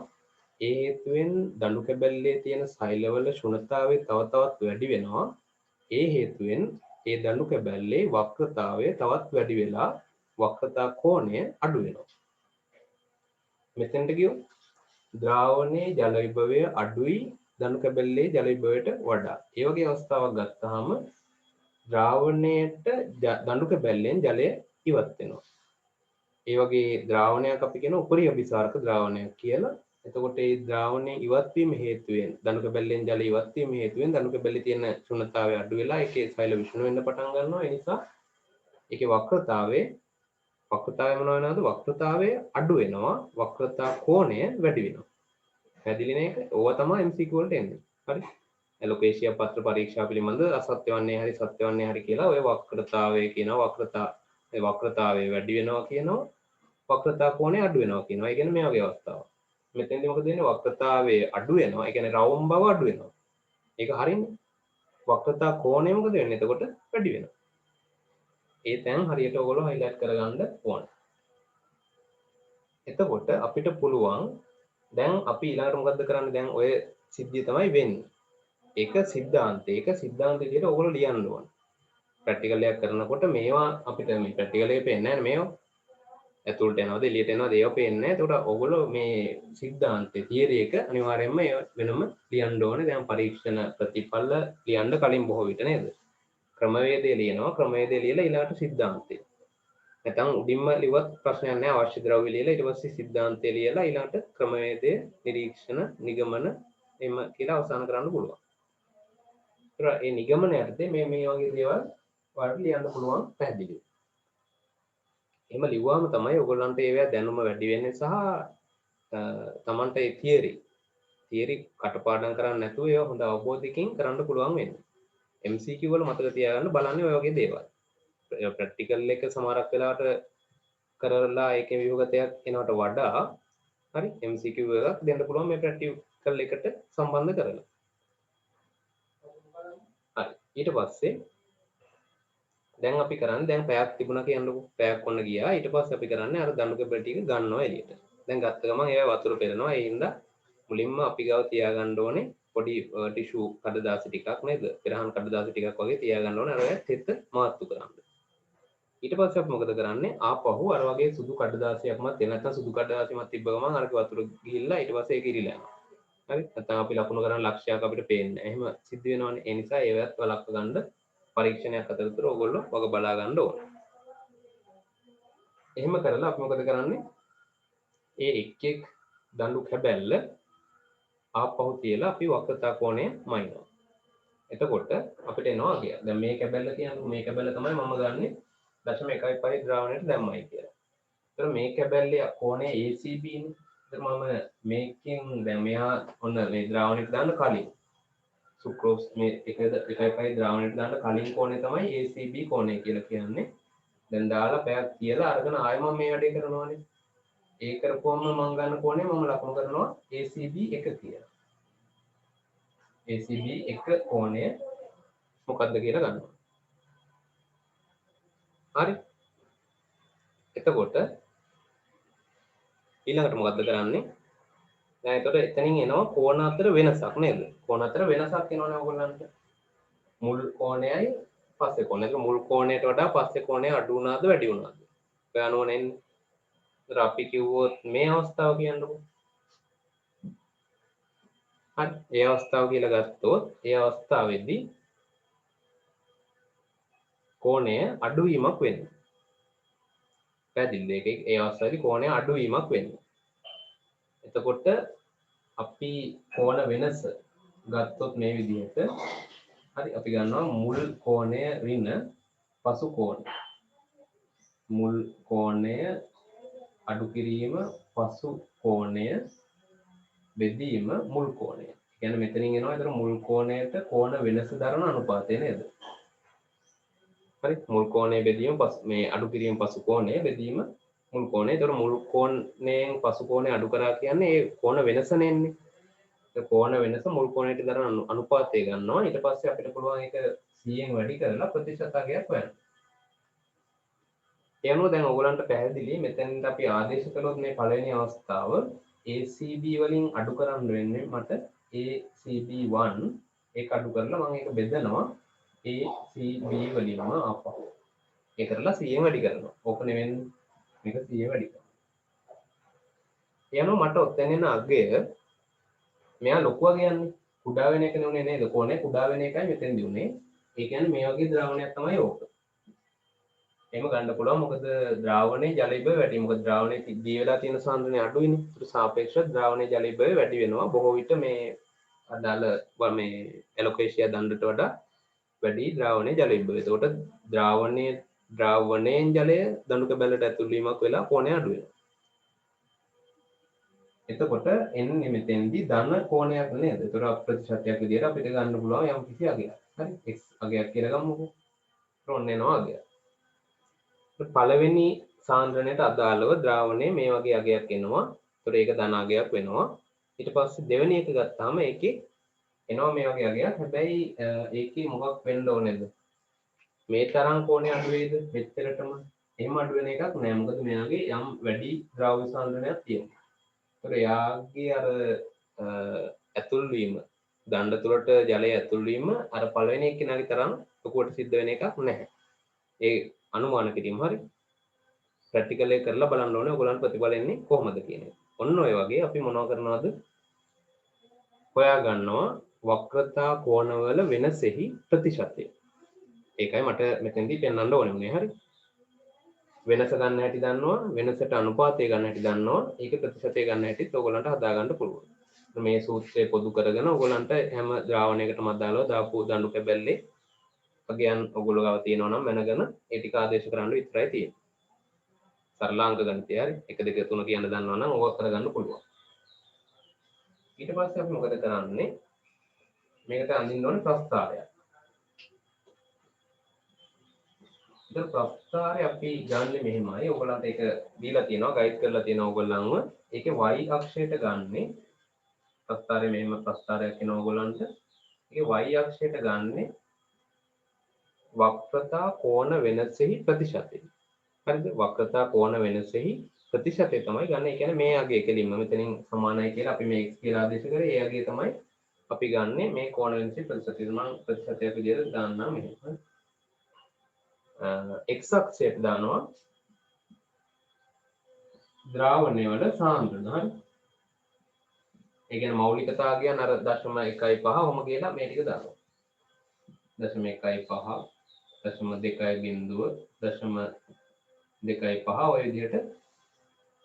ඒ හේතුවෙන් දණු කැබැල්ලේ තියෙන සෛලවල ශුන්‍යතාවය තව තවත් වැඩි වෙනවා. ඒ හේතුවෙන් ඒ දණු කැබැල්ලේ වක්‍රතාවය තවත් වැඩි වෙලා වක්‍රතා කෝණය අඩු වෙනවා. මෙතෙන්ට ගියොත් ද්‍රාවණයේ ජල විභවය අඩුයි දණු කැබැල්ලේ ජල විභවයට වඩා. ඒ වගේ අවස්ථාවක් ගත්තාම ද්‍රාවණයට දණු කැබැල්ලෙන් ජලය ඉවත් වෙනවා. ඒ වගේ ද්‍රාවණයක් අපි කියන උපරි අபிසාරක ද්‍රාවණයක් කියලා. එතකොට මේ ද්‍රාවණයේ ඉවත් වීම හේතුවෙන් දණු කැබැල්ලෙන් ජලය ඉවත් වීම හේතුවෙන් දණු කැබැල්ලේ තියෙන ශුන්‍යතාවය අඩු වෙලා ඒකේ සෛල විෂ්ණු වෙන්න පටන් ගන්නවා. ඒ නිසා ඒකේ වක්‍රතාවය මොනවා වෙනවද? වක්‍රතාවය අඩු වෙනවා. වක්‍රතා කෝණය වැඩි වෙනවා. පැහැදිලි නේද? ඕවා තමයි MCQ වලට එන්නේ. හරි. ලොකේෂියා පත්‍ර පරීක්ෂා පිළිබඳ අසත්‍ය වන්නේ හරි සත්‍ය වන්නේ හරි කියලා ඔය වක්‍රතාවය කියනවා. වක්‍රතාවය වැඩි වෙනවා කියනවා. වක්‍රතා කෝණය අඩු වෙනවා කියනවා. ඒ කියන්නේ මේ වගේ අවස්ථාවක්. මෙතෙන්දී මොකද වෙන්නේ? වක්‍රතාවයේ අඩු වෙනවා. ඒ කියන්නේ රවුම් බව අඩු වෙනවා. ඒක හරිනේ. වක්‍රතා කෝණය මොකද වෙන්නේ? එතකොට වැඩි වෙනවා. ඒ තැන් හරියට ඔයගොල්ලෝ highlight කරගන්න ඕන. එතකොට අපිට පුළුවන් දැන් අපි ඊළඟට මොකද්ද කරන්නේ? දැන් ඔය සිද්ධිය තමයි වෙන්නේ. ඒක සිද්ධාන්තය. ඒක සිද්ධාන්ත විදිහට ඔයගොල්ලෝ ලියන්න ඕන. ප්‍රැක්ටිකල් එකක් කරනකොට මේවා අපිට මේ ප්‍රැක්ටිකල් එකේ පේන්නේ නැහැ මේවා. ඇතුළට යනවාද එළියට යනවාද ඒවා පේන්නේ නැහැ. ඒකට ඔයගොල්ලෝ මේ සිද්ධාන්තයේ තියරි එක අනිවාර්යයෙන්ම වෙනම ලියන්න ඕනේ. දැන් පරීක්ෂණ ප්‍රතිඵල ලියන්න කලින් බොහෝ විට නේද? ක්‍රමවේදය ලියනවා. ක්‍රමවේදය ලියලා ඊළඟට සිද්ධාන්තය. නැත්නම් උඩින්ම ලිව්වත් ප්‍රශ්නයක් නැහැ. අවශ්‍ය ද්‍රව්‍ය ලියලා ඊට පස්සේ සිද්ධාන්තය ලියලා ඊළඟට ක්‍රමවේදය, නිරීක්ෂණ, නිගමන එම කියලා අවසන් කරන්න පුළුවන්. ඒතර මේ නිගමන යටතේ මේ වගේ දේවල් ඔයාලට ලියන්න පුළුවන් පැහැදිලිව. එහෙම ලිව්වම තමයි ඔයගොල්ලන්ට ඒවා දැනුම වැඩි වෙන්නේ සහ තමන්ට ඒ තියරි කටපාඩම් කරන්නේ නැතුව ඒවා හොඳ අවබෝධයකින් කරන්න පුළුවන් වෙන්නේ. MCQ වල මතක තියාගන්න බලන්නේ ඔය වගේ දේවල්. ප්‍රැක්ටිකල් එක සමහරක් වෙලාවට කරලා ඒකේ විභාගයක් එනවට වඩා හරි MCQ එකක් දෙන්න පුළුවන් මේ ප්‍රැක්ටිකල් එකට සම්බන්ධ කරලා. හරි ඊට පස්සේ දැන් අපි කරන්නේ දැන් පැයක් තිබුණා කියන්නකො පැයක් ඔන්න ගියා ඊට පස්සේ අපි කරන්නේ අර දණු කැබලි ටික ගන්නවා එළියට. දැන් ගත්ත ගමන් ඒවා වතුර පෙරනවා ඒ හින්දා මුලින්ම අපි ගාව තියාගන්න ඕනේ පොඩි ටිෂු කඩදාසි ටිකක් නේද? පෙරහන් කඩදාසි ටිකක් වගේ තියාගන්න ඕනේ අර තෙත මාත්තු කරන්න. ඊට පස්සේ අපි මොකද කරන්නේ? ආපහු අර වගේ සුදු කඩදාසියක්මත් දෙන්න නැත්නම් සුදු කඩදාසියක්මත් තිබ්බ ගමන් අරක වතුර ගිහිල්ලා ඊට පස්සේ ඒක ඉරිලා යනවා. හරි? නැත්නම් අපි ලකුණු කරන ලක්ෂයක් අපිට පේන්නේ නැහැ. එහෙම සිද්ධ වෙනවනේ. ඒ නිසා ඒවත් වළක්ව ගන්න පරීක්ෂණයක් අතරතුර ඕගොල්ලෝ වග බලා ගන්න ඕන. එහෙම කරලා අපි මොකද කරන්නේ? ඒ එක් දඬු කැබැල්ල ආපහු තියලා අපි වක්‍රතා කෝණය මයින්නවා. එතකොට අපිට එනවා අගය. දැන් මේ කැබැල්ල කියන්නේ මේ කැබැල්ල තමයි මම ගන්නෙ 0.15 ද්‍රාවණයට දැම්මයි කියලා. ඒතර මේ කැබැල්ලේ කෝණය ACB නේ. ඒතර මම මේකෙන් දැන් මෙහා ඔන්න මේ ද්‍රාවණයට දාන්න කලින් සුක්‍රෝස් මේ 1.5 ද්‍රාවණයට දාන්න කලින් කෝණය තමයි ACB කෝණය කියලා කියන්නේ. දැන් දාලා පැයක් තියලා අරගෙන ආයෙ මම මේ වැඩේ කරනවානේ. ඒ කරපුවම මම ගන්න කෝණය මම ලකුණු කරනවා ACB 1 කියලා. ACB 1 කෝණය මොකක්ද කියලා ගන්නවා. හරි. එතකොට ඊළඟට මොකද්ද කරන්නේ? දැන් එතකොට එතනින් එනවා කෝණ අතර වෙනසක් නේද? කෝණ අතර වෙනසක් එනවනේ ඔයගොල්ලන්ට. මුල් කෝණයයි පස්සේ කෝණය. ඒක මුල් කෝණයට වඩා පස්සේ කෝණය අඩු වුණාද වැඩි වුණාද? ඔය අනුවනේ එන්නේ. ඒතර අපි කිව්වොත් මේ අවස්ථාව කියන්නකො. හරි. ඒ අවස්ථාව කියලා ගත්තොත් ඒ අවස්ථාවේදී කෝණය අඩුවීමක් වෙන්නේ. පැහැදිලිද? ඒකේ ඒ අවස්ථාවේදී කෝණය අඩුවීමක් වෙන්නේ. එතකොට අපි කෝණ වෙනස ගත්තොත් මේ විදිහට හරි අපි ගන්නවා මුල් කෝණය ඍණ පසු කෝණය. මුල් කෝණය අඩු කිරීම පසු කෝණය බෙදීම මුල් කෝණය. ඒ කියන්නේ මෙතනින් එනවා ඒතර මුල් කෝණයට කෝණ වෙනස දරන අනුපාතය නේද? හරි මුල් කෝණය බෙදීම මේ අඩු කිරීම පසු කෝණය බෙදීම මුල් කෝණය. ඒතර මුල් කෝණයෙන් පසු කෝණය අඩු කරා කියන්නේ ඒ කෝණ වෙනසනේ එන්නේ. ඒ කෝණ වෙනස මුල් කෝණයට දරන අනුපාතය ගන්නවා. ඊට පස්සේ අපිට පුළුවන් ඒක 100න් වැඩි කරලා ප්‍රතිශතයක් හොයන්න. ඒ අනුව දැන් ඔයගලන්ට පැහැදිලි මෙතෙන්ද අපි ආදේශ කළොත් මේ පළවෙනි අවස්ථාව ACB වලින් අඩු කරන්න වෙන්නේ මට ACB1 ඒක අඩු කරලා මම ඒක බෙදනවා ACB වලින්ම ආපහු. ඒක කරලා 100න් වැඩි කරනවා. ඕක නෙවෙයි මේක 100 වැඩි කරනවා. ඒ අනුව මට ඔතෙන් එන අගය මෙයා ලොකුව කියන්නේ කුඩා වෙන එක නෙවෙයි නේද? කොහොනේ කුඩා වෙන එකයි මෙතෙන්දී උනේ. ඒ කියන්නේ මේ වගේ ද්‍රාවණයක් තමයි ඕක. එහෙම ගන්න පුළුවන් මොකද ද්‍රාවණයේ ජලීය බව වැඩි. මොකද ද්‍රාවණයේ දී වෙලා තියෙන සාන්ද්‍රණය අඩුයිනේ. ඒකට සාපේක්ෂව ද්‍රාවණයේ ජලීය බව වැඩි වෙනවා. බොහෝ විට මේ අදාළ මේ ඇලොකේෂියා දණ්ඩට වඩා වැඩි ද්‍රාවණයේ ජලීය බව. ඒකට ද්‍රාවණයෙන් ජලය දණු කැබැල්ලට ඇතුල් වීමක් වෙලා කෝණය අඩු වෙනවා. එතකොට එන්නේ මෙතෙන්දී ධන කෝණයක් නේද? ඒතර ප්‍රතිශතයක් විදියට අපිට ගන්න පුළුවන් යම් කිසි අගයක්. හරි? x අගයක් කියලා ගමුකෝ. ඔන්න එනවා අගය. පළවෙනි සාන්ද්‍රණයට අදාළව ද්‍රාවණයේ මේ වගේ අගයක් එනවා. ඒතර ඒක ධන අගයක් වෙනවා. ඊට පස්සේ දෙවෙනි එක ගත්තාම ඒකේ එනවා මේ වගේ අගයක්. හැබැයි ඒකේ මොකක් වෙන්න ඕනේද? මේ තරම් කෝණය අඩු වේද මෙච්චරටම? එහෙම අඩු වෙන එකක් නෑ. මොකද මෙයාගේ යම් වැඩි ද්‍රව්‍ය සාන්ද්‍රණයක් තියෙනවා. ඒතර එයාගේ අර ඇතුල් වීම දණ්ඩ තුළට ජලය ඇතුල් වීම අර පළවෙනි එක්කෙනාගේ තරම් ලොකුවට සිද්ධ වෙන එකක් නැහැ. ඒ අනුමාන කිරීම හරි. ප්‍රැක්ටිකල් එක කරලා බලන්න ඕනේ ඔයගොල්ලන්ට ප්‍රතිඵල එන්නේ කොහොමද කියන එක. ඔන්න ඔය වගේ අපි මොනව කරනවද? හොයා ගන්නවා වක්‍රතා කෝණවල වෙනසෙහි ප්‍රතිශතය. ඒකයි මට මෙතෙන්දී පෙන්වන්න ඕනේ උනේ හරි. වෙනස ගන්න හැටි දන්නවා, වෙනසට අනුපාතය ගන්න හැටි දන්නවා, ඒක ප්‍රතිශතය ගන්න හැටිත් ඔයගොල්ලන්ට හදා ගන්න පුළුවන්. මේ සූත්‍රය පොදු කරගෙන ඔයගොල්ලන්ට හැම ද්‍රාවණයකටම අදාළව දාපු දඬු කැබැල්ලේ අගයන් ඔයගොල්ලෝ ගාව තියෙනවා නම් මැනගෙන ඒ ටික ආදේශ කරන්න විතරයි තියෙන්නේ. සරල අංක ගණිතය හරි 1 2 3 කියන්න දන්නවා නම් ඕක කරගන්න පුළුවන්. ඊට පස්සේ අපි මොකද කරන්නේ? මේකට අඳින්න ඕනේ ප්‍රස්ථාරයක්. ඉතින් ප්‍රස්ථාරය අපි ගන්න මෙහෙමයි. ඔයගොල්ලන්ට ඒක දීලා තියෙනවා, ගයිඩ් කරලා තියෙනවා ඔයගොල්ලන්ව. ඒකේ y අක්ෂයට ගන්නෙ ප්‍රස්ථාරය මෙහෙම ප්‍රස්ථාරයක් වෙනවා ඔයගොල්ලන්ට. ඒකේ y අක්ෂයට ගන්නෙ වක්‍රතා කෝණ වෙනසෙහි ප්‍රතිශතය. හරිද? වක්‍රතා කෝණ වෙනසෙහි ප්‍රතිශතය තමයි ගන්න. ඒ කියන්නේ මේ අගය කෙලින්ම මෙතනින් සමානයි කියලා අපි මේ x කියලා ආදේශ කරේ. ඒ අගය තමයි අපි ගන්නෙ මේ කෝණ වෙනසෙහි ප්‍රතිශතය. මම ප්‍රතිශතයක් විදිහට දාන්නම් මෙහෙම. x අක්ෂයට දානවා ද්‍රාවණය වල සාන්ද්‍රණ. හරි? ඒ කියන්නේ මෞලිකතාව කියන්නේ අර 0.15 ඔහොම කියලා මේ ටික දානවා. 0.15 0.2 බිංදුව 0.25 ඔය විදිහට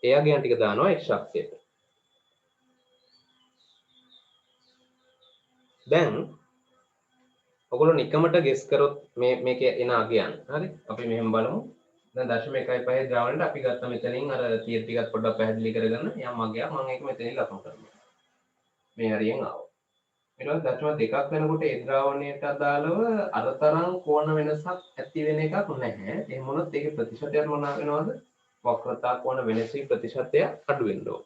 එයාගයන් ටික දානවා x අක්ෂයට. දැන් ඔයගොල්ලෝ නිකමට ගෙස් කරොත් මේකේ එන අගයන්. හරි? අපි මෙහෙම බලමු. දැන් 0.15 ද්‍රාවණයට අපි ගත්ත මෙතනින් අර තියර ටිකක් පොඩ්ඩක් පැහැදිලි කරගන්න යම් අගයක් මම ඒක මෙතනින් ලකුණු කරනවා. මේ හරියෙන් ආවා. ඊට පස්සේ 0.2ක් වෙනකොට ඒ ද්‍රාවණයට අදාළව අරතරන් කෝණ වෙනසක් ඇති වෙන එකක් නැහැ. එහෙම වුණොත් ඒකේ ප්‍රතිශතය මොන වෙනවද? වක්‍රතා කෝණ වෙනසී ප්‍රතිශතය අඩු වෙන්න ඕන.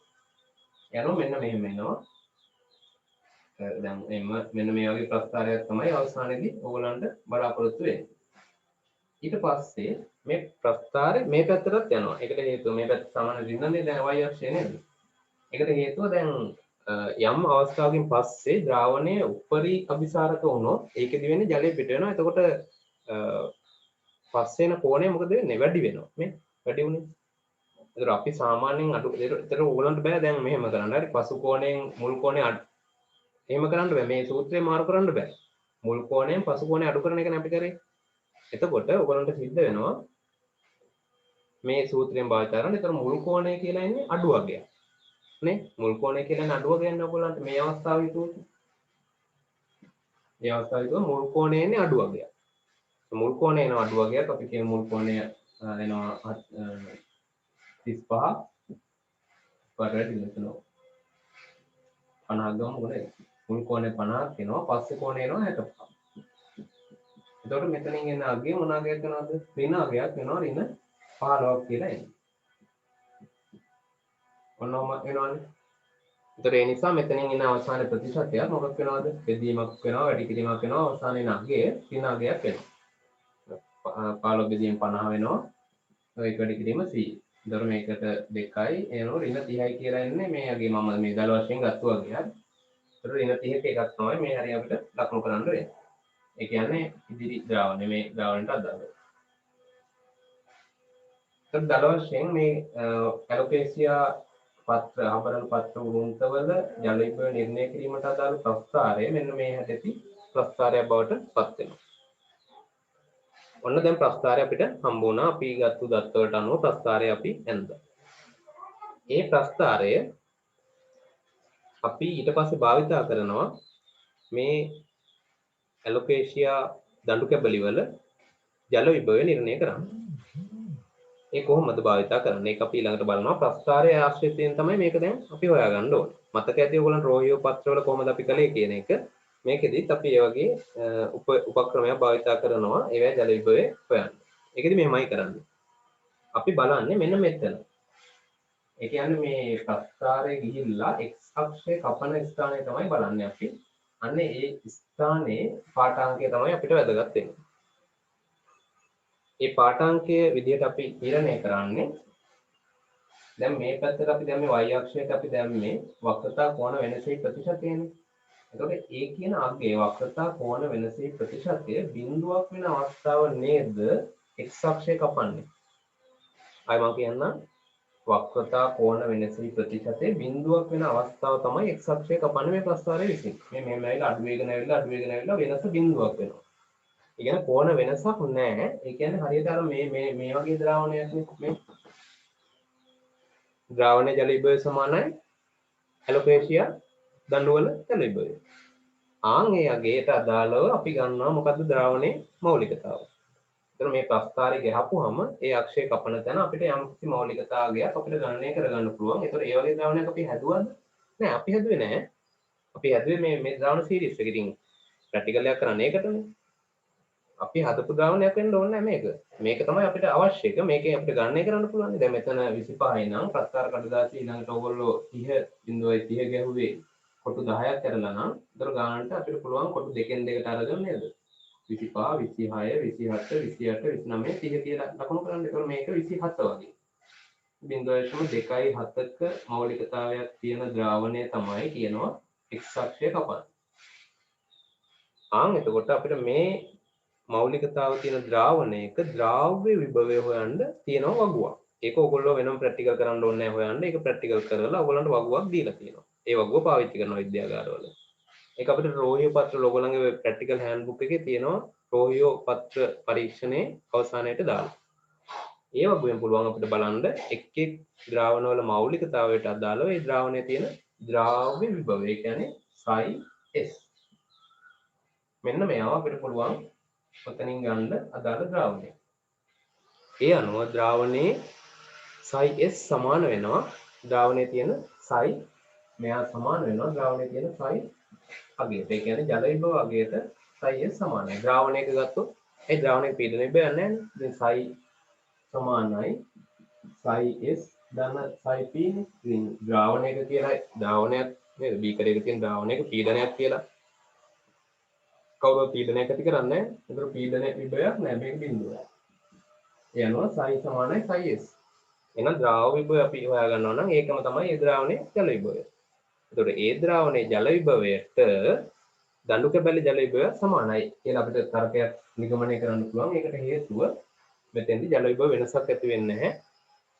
යනවා මෙන්න මෙහෙම එනවා. දැන් මෙන්න මේ වගේ ප්‍රස්ථාරයක් තමයි අවසානයේදී ඕගලන්ට බලාපොරොත්තු වෙන්නේ. ඊට පස්සේ මේ ප්‍රස්ථාරේ මේ පැත්තටත් යනවා. ඒකට හේතුව මේ පැත්ත සමාන දින්නන්නේ දැන් y අක්ෂය නේද? ඒකට හේතුව දැන් යම් අවස්ථාවකින් පස්සේ ද්‍රාවණය උපරි අபிසාරක වුණොත් ඒකෙදි වෙන්නේ ජලය පිට වෙනවා. එතකොට පස්සේ එන කෝණය මොකද වෙන්නේ? වැඩි වෙනවා. මේ වැඩි වුණේ. ඒතර අපි සාමාන්‍යයෙන් අඩු ඒතර ඕගලන්ට බෑ දැන් මෙහෙම කරන්න. හරි පසු කෝණයෙන් මුල් කෝණය එහෙම කරන්න බෑ. මේ සූත්‍රය මාරු කරන්න බෑ. මුල් කෝණයෙන් පසු කෝණය අඩු කරන එකනේ අපි කරේ. එතකොට ඔයගලන්ට සිද්ධ වෙනවා මේ සූත්‍රයෙන් භාවිත කරන. ඒතර මුල් කෝණය කියලා ඉන්නේ අඩු අගයක්. නේ? මුල් කෝණය කියලා ඉන්නේ අඩු අගයක් නේ ඔයගලන්ට මේ අවස්ථාවේ හිතුවොත්. මේ අවස්ථාවේ හිතුවොත් මුල් කෝණය ඉන්නේ අඩු අගයක්. මුල් කෝණය එන අඩු අගයක් අපි කියන මුල් කෝණය එනවා 35 පරට ඉන්නනවා. 50 ගමු මොකද? මුල් කෝණය 50ක් එනවා පස්සේ කෝණය එනවා 65. එතකොට මෙතනින් එන අගය මොන අගයක් වෙනවද? ඍණ අගයක් වෙනවා ඍණ 15ක් කියලා එන්නේ. ඔන්නෝම එනවනේ. ඒතර ඒ නිසා මෙතනින් එන අවසාන ප්‍රතිශතය මොකක් වෙනවද? බෙදීමක් වෙනවා, වැඩි කිරීමක් වෙනවා, අවසානයේ අගය ඍණ අගයක් වෙනවා. 15 බෙදීම 50 වෙනවා. ඒක වැඩි කිරීම 100. ඒතර මේකට 2යි එනවා ඍණ 30යි කියලා එන්නේ මේ අගය මම මේ දල වශයෙන් ගත්තු අගයක්. ඒතර ඍණ 30ක එකක් තමයි මේ හරිය අපිට ලකුණු කරන්න වෙන්නේ. ඒ කියන්නේ ඉදිරි ද්‍රාවණය මේ ද්‍රාවණයට අදාළව. ඒත් දල වශයෙන් මේ ඇලොකේසියා පත්‍ර ආභරණ පත්‍ර වෘන්තවල ජලවිභව නිර්ණය කිරීමට අදාළ ප්‍රස්ථාරය මෙන්න මේ හැටි ප්‍රස්ථාරයක් බවට පත් වෙනවා. ඔන්න දැන් ප්‍රස්ථාරය අපිට හම්බ වුණා. අපි ගත්තු දත්ත වලට අනුව ප්‍රස්ථාරය අපි ඇඳලා. ඒ ප්‍රස්ථාරය අපි ඊට පස්සේ භාවිතා කරනවා මේ ඇලොකේසියා දඬු කැබලි වල ජල විභවය නිර්ණය කරන්න. ඒ කොහොමද භාවිතා කරන්නේ? ඒක අපි ඊළඟට බලනවා. ප්‍රස්ථාරයේ ආශ්‍රිතයෙන් තමයි මේක දැන් අපි හොයාගන්න ඕනේ. මතක ඇති ඔයගොල්ලන් රෝහියෝ පත්‍රවල කොහොමද අපි කළේ කියන එක. මේකෙදිත් අපි ඒ වගේ උපක්‍රමයක් භාවිතා කරනවා. ඒවැ ජල විභවය හොයන්න. ඒකෙදි මෙහෙමයි කරන්නේ. අපි බලන්නේ මෙන්න මෙතන. ඒ කියන්නේ මේ ප්‍රස්ථාරයේ ගිහිල්ලා x අක්ෂයේ කපන ස්ථානය තමයි බලන්නේ අපි. අන්න ඒ ස්ථානයේ පාඨාංකය තමයි අපිට වැදගත් වෙන්නේ. ඒ පාඨාංකයේ විදිහට අපි තීරණය කරන්නේ දැන් මේ පැත්තට අපි දැන් මේ y අක්ෂයට අපි දැම්මේ වක්‍රතා කෝණ වෙනසේ ප්‍රතිශතයනේ. එතකොට ඒ කියන අගයේ වක්‍රතා කෝණ වෙනසේ ප්‍රතිශතය බිඳුවක් වෙන අවස්ථාව නේද x අක්ෂය කපන්නේ. අය මම කියන්නම් වක්‍රතා කෝණ වෙනසේ ප්‍රතිශතය බිඳුවක් වෙන අවස්ථාව තමයි x අක්ෂය කපන්නේ මේ ප්‍රස්ථාරයේ විසින්. මේ මෙහෙම ඇවිල්ලා අඩු වෙගෙන ඇවිල්ලා වෙනස බිඳුවක් වෙනවා. ඒ කියන්නේ කෝණ වෙනසක් නැහැ. ඒ කියන්නේ හරියට අර මේ වගේ ද්‍රාවණයක් නේ ද්‍රාවණයේ ජල විභවය සමානයි ඇලොපේෂියා දඬු වල ජල විභවය. ආන් ඒ අගයට අදාළව අපි ගන්නවා මොකද්ද ද්‍රාවණයේ මෞලිකතාව. එතන මේ ප්‍රස්ථාරය ගහපුවම ඒ අක්ෂය කපන තැන අපිට යම්කිසි මෞලිකතාවයක් අපිට ගණනය කරගන්න පුළුවන්. ඒතර ඒ වගේ ද්‍රාවණයක් අපි හැදුවද? නෑ අපි හැදුවේ නෑ. අපි හැදුවේ මේ ද්‍රාවණ සීරීස් එක. ඉතින් ප්‍රැක්ටිකල් එකක් කරන්නේ ඒකටනේ. අපි හදපු ද්‍රාවණයක් වෙන්න ඕනේ නැහැ මේක. මේක තමයි අපිට අවශ්‍ය එක. මේකේ අපිට ගණනය කරන්න පුළුවන්. දැන් මෙතන 25යි නම් ප්‍රස්ථාර කඩදාසි ඊළඟට ඕගොල්ලෝ 30.30 ගැහුවේ කොටු 10ක් කරලා නම් ඒතර ගානට අපිට පුළුවන් කොටු දෙකෙන් දෙකට අරගෙන නේද? 25 26 27 28 29 30 කියලා ලකුණු කරන්න. ඒතර මේක 27 වගේ. 0.2ක මෞලිකතාවයක් තියෙන ද්‍රාවණය තමයි කියනවා x අක්ෂය කපන්න. එතකොට අපිට මේ මෞලිකතාව තියෙන ද්‍රාවණයක ද්‍රාව්‍ය විභවය හොයන්න තියෙනවා වගුවක්. ඒක ඔයගොල්ලෝ වෙනම ප්‍රැක්ටිකල් කරන්න ඕනේ නැහැ හොයන්න. ඒක ප්‍රැක්ටිකල් කරලා ඔයගොල්ලන්ට වගුවක් දීලා තියෙනවා. ඒ වගුව පාවිච්චි කරනවා විද්‍යාගාරවල. ඒක අපිට රෝහියෝ පත්‍ර ඔයගොල්ලන්ගේ ප්‍රැක්ටිකල් හෑන්ඩ්බුක් එකේ තියෙනවා රෝහියෝ පත්‍ර පරීක්ෂණයේ අවසානයේට දාලා. ඒ වගුවෙන් පුළුවන් අපිට බලන්න එක් එක් ද්‍රාවණවල මෞලිකතාවයට අදාළව ඒ ද්‍රාවණයේ තියෙන ද්‍රාව්‍ය විභවය. ඒ කියන්නේ psi s. මෙන්න මේවා අපිට පුළුවන් ඔතනින් ගන්න අදාළ ද්‍රාවණය. ඒ අනුව ද්‍රාවණයේ psi s සමාන වෙනවා ද්‍රාවණයේ තියෙන psi මෙයා සමාන වෙනවා ද්‍රාවණයේ තියෙන psi අගයට. ඒ කියන්නේ ජල විභව අගයට psi s සමානයි. ද්‍රාවණයක ගත්තොත් ඒ ද්‍රාවණයේ පීඩන විභවය නැහැ නේ. දැන් psi සමානයි psi s ධන psi p නේ. ඉතින් ද්‍රාවණයක කියලා ද්‍රාවණයක් නේද? බීකරයක තියෙන ද්‍රාවණයක පීඩනයක් කියලා කවුරුත් පීඩනයක් ඇති කරන්නේ නැහැ. ඒතර පීඩන විභවයක් නැහැ මේක බිඳුවයි. ඒ අනුව psi සමානයි psi s. එහෙනම් ද්‍රාව විභවය අපි හොයා ගන්නවා නම් ඒකම තමයි ඒ ද්‍රාවණයේ ජල විභවය. ඒතකොට ඒ ද්‍රාවණයේ ජල විභවයට දඬු කැබැලි ජල විභවය සමානයි කියලා අපිට තර්කයක් නිගමනය කරන්න පුළුවන්. ඒකට හේතුව මෙතෙන්දී ජල විභව වෙනසක් ඇති වෙන්නේ නැහැ.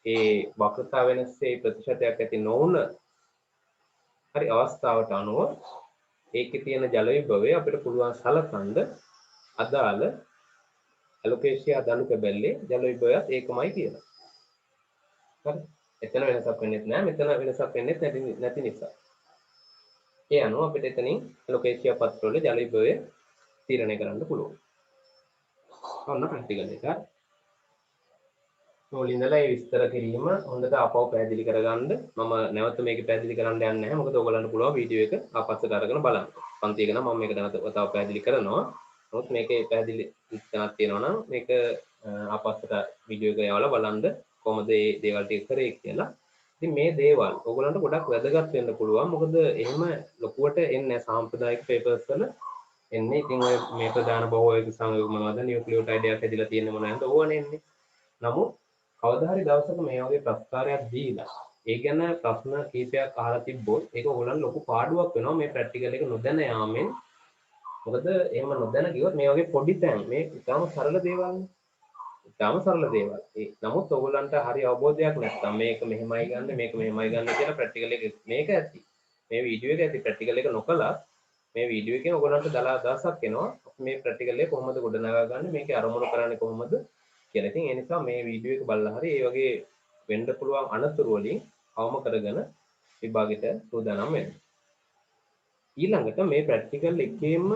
ඒ වක්‍රතා වෙනසේ ප්‍රතිශතයක් ඇති නොවුන හරි අවස්ථාවට අනුව ඒකේ තියෙන ජල විභවය අපිට පුළුවන් සලකන්න අදාළ ඇලොපේෂියා දණු කැබැල්ලේ ජල විභවයත් ඒකමයි කියලා. හරි. එතන වෙනසක් වෙන්නේ නැහැ. මෙතන වෙනසක් වෙන්නේ නැති නිසා. ඒ අනුව අපිට එතනින් ඇලොපේෂියා පත්‍රවල ජල විභවය තීරණය කරන්න පුළුවන්. ඔන්න ප්‍රැක්ටිකල් එක. ඕලින්දලා මේ විස්තර කිරීම හොඳට ආපහු පැහැදිලි කරගන්න. මම නැවත මේක පැහැදිලි කරන්න යන්නේ නැහැ. මොකද ඔයගලන්ට පුළුවන් වීඩියෝ එක ආපස්සට අරගෙන බලන්න. පන්ති එක නම් මම මේක නැවත තව පැහැදිලි කරනවා. නමුත් මේකේ පැහැදිලි තැනක් තියෙනවා නම් මේක ආපස්සට වීඩියෝ එක යවලා බලන්න කොහොමද මේ දේවල් ටික කරේ කියලා. ඉතින් මේ දේවල් ඔයගලන්ට ගොඩක් වැදගත් වෙන්න පුළුවන්. මොකද එහෙම ලොකුවට එන්නේ සාම්ප්‍රදායික පේපර්ස් වල එන්නේ. ඉතින් ඔය මේ ප්‍රධාන බහුවයක සංයෝග මොනවද නියුක්ලියෝටයිඩ් එකක් හැදිලා තියෙන්නේ මොනවද ඕවනේ එන්නේ. නමුත් කවදා හරි දවසක මේ වගේ ප්‍රස්තාරයක් දීලා ඒ ගැන ප්‍රශ්න කීපයක් අහලා තිබ්බොත් ඒක ඕගොල්ලන් ලොකු පාඩුවක් වෙනවා මේ ප්‍රැක්ටිකල් එක නොදැන යාමෙන්. මොකද එහෙම නොදැන ගියොත් මේ වගේ පොඩි තැන් මේ ඉතාම සරල දේවල් නේ. ඉතාම සරල දේවල්. ඒ නමුත් ඔයගොල්ලන්ට හරි අවබෝධයක් නැත්නම් මේක මෙහෙමයි ගන්න මේක මෙහෙමයි ගන්න කියලා ප්‍රැක්ටිකල් එක මේක ඇති. මේ වීඩියෝ එක ඇති ප්‍රැක්ටිකල් එක නොකලා මේ වීඩියෝ එකෙන් ඔයගොල්ලන්ට දලා අදහසක් එනවා මේ ප්‍රැක්ටිකල් එක කොහොමද ගොඩනගා ගන්න මේකේ අරමුණු කරන්නේ කොහොමද කියලා. ඉතින් ඒ නිසා මේ වීඩියෝ එක බලලා හරි ඒ වගේ වෙන්න පුළුවන් අනතුරු වලින් අවම කරගෙන විභාගෙට සූදානම් වෙන්න. ඊළඟට මේ ප්‍රැක්ටිකල් එකේම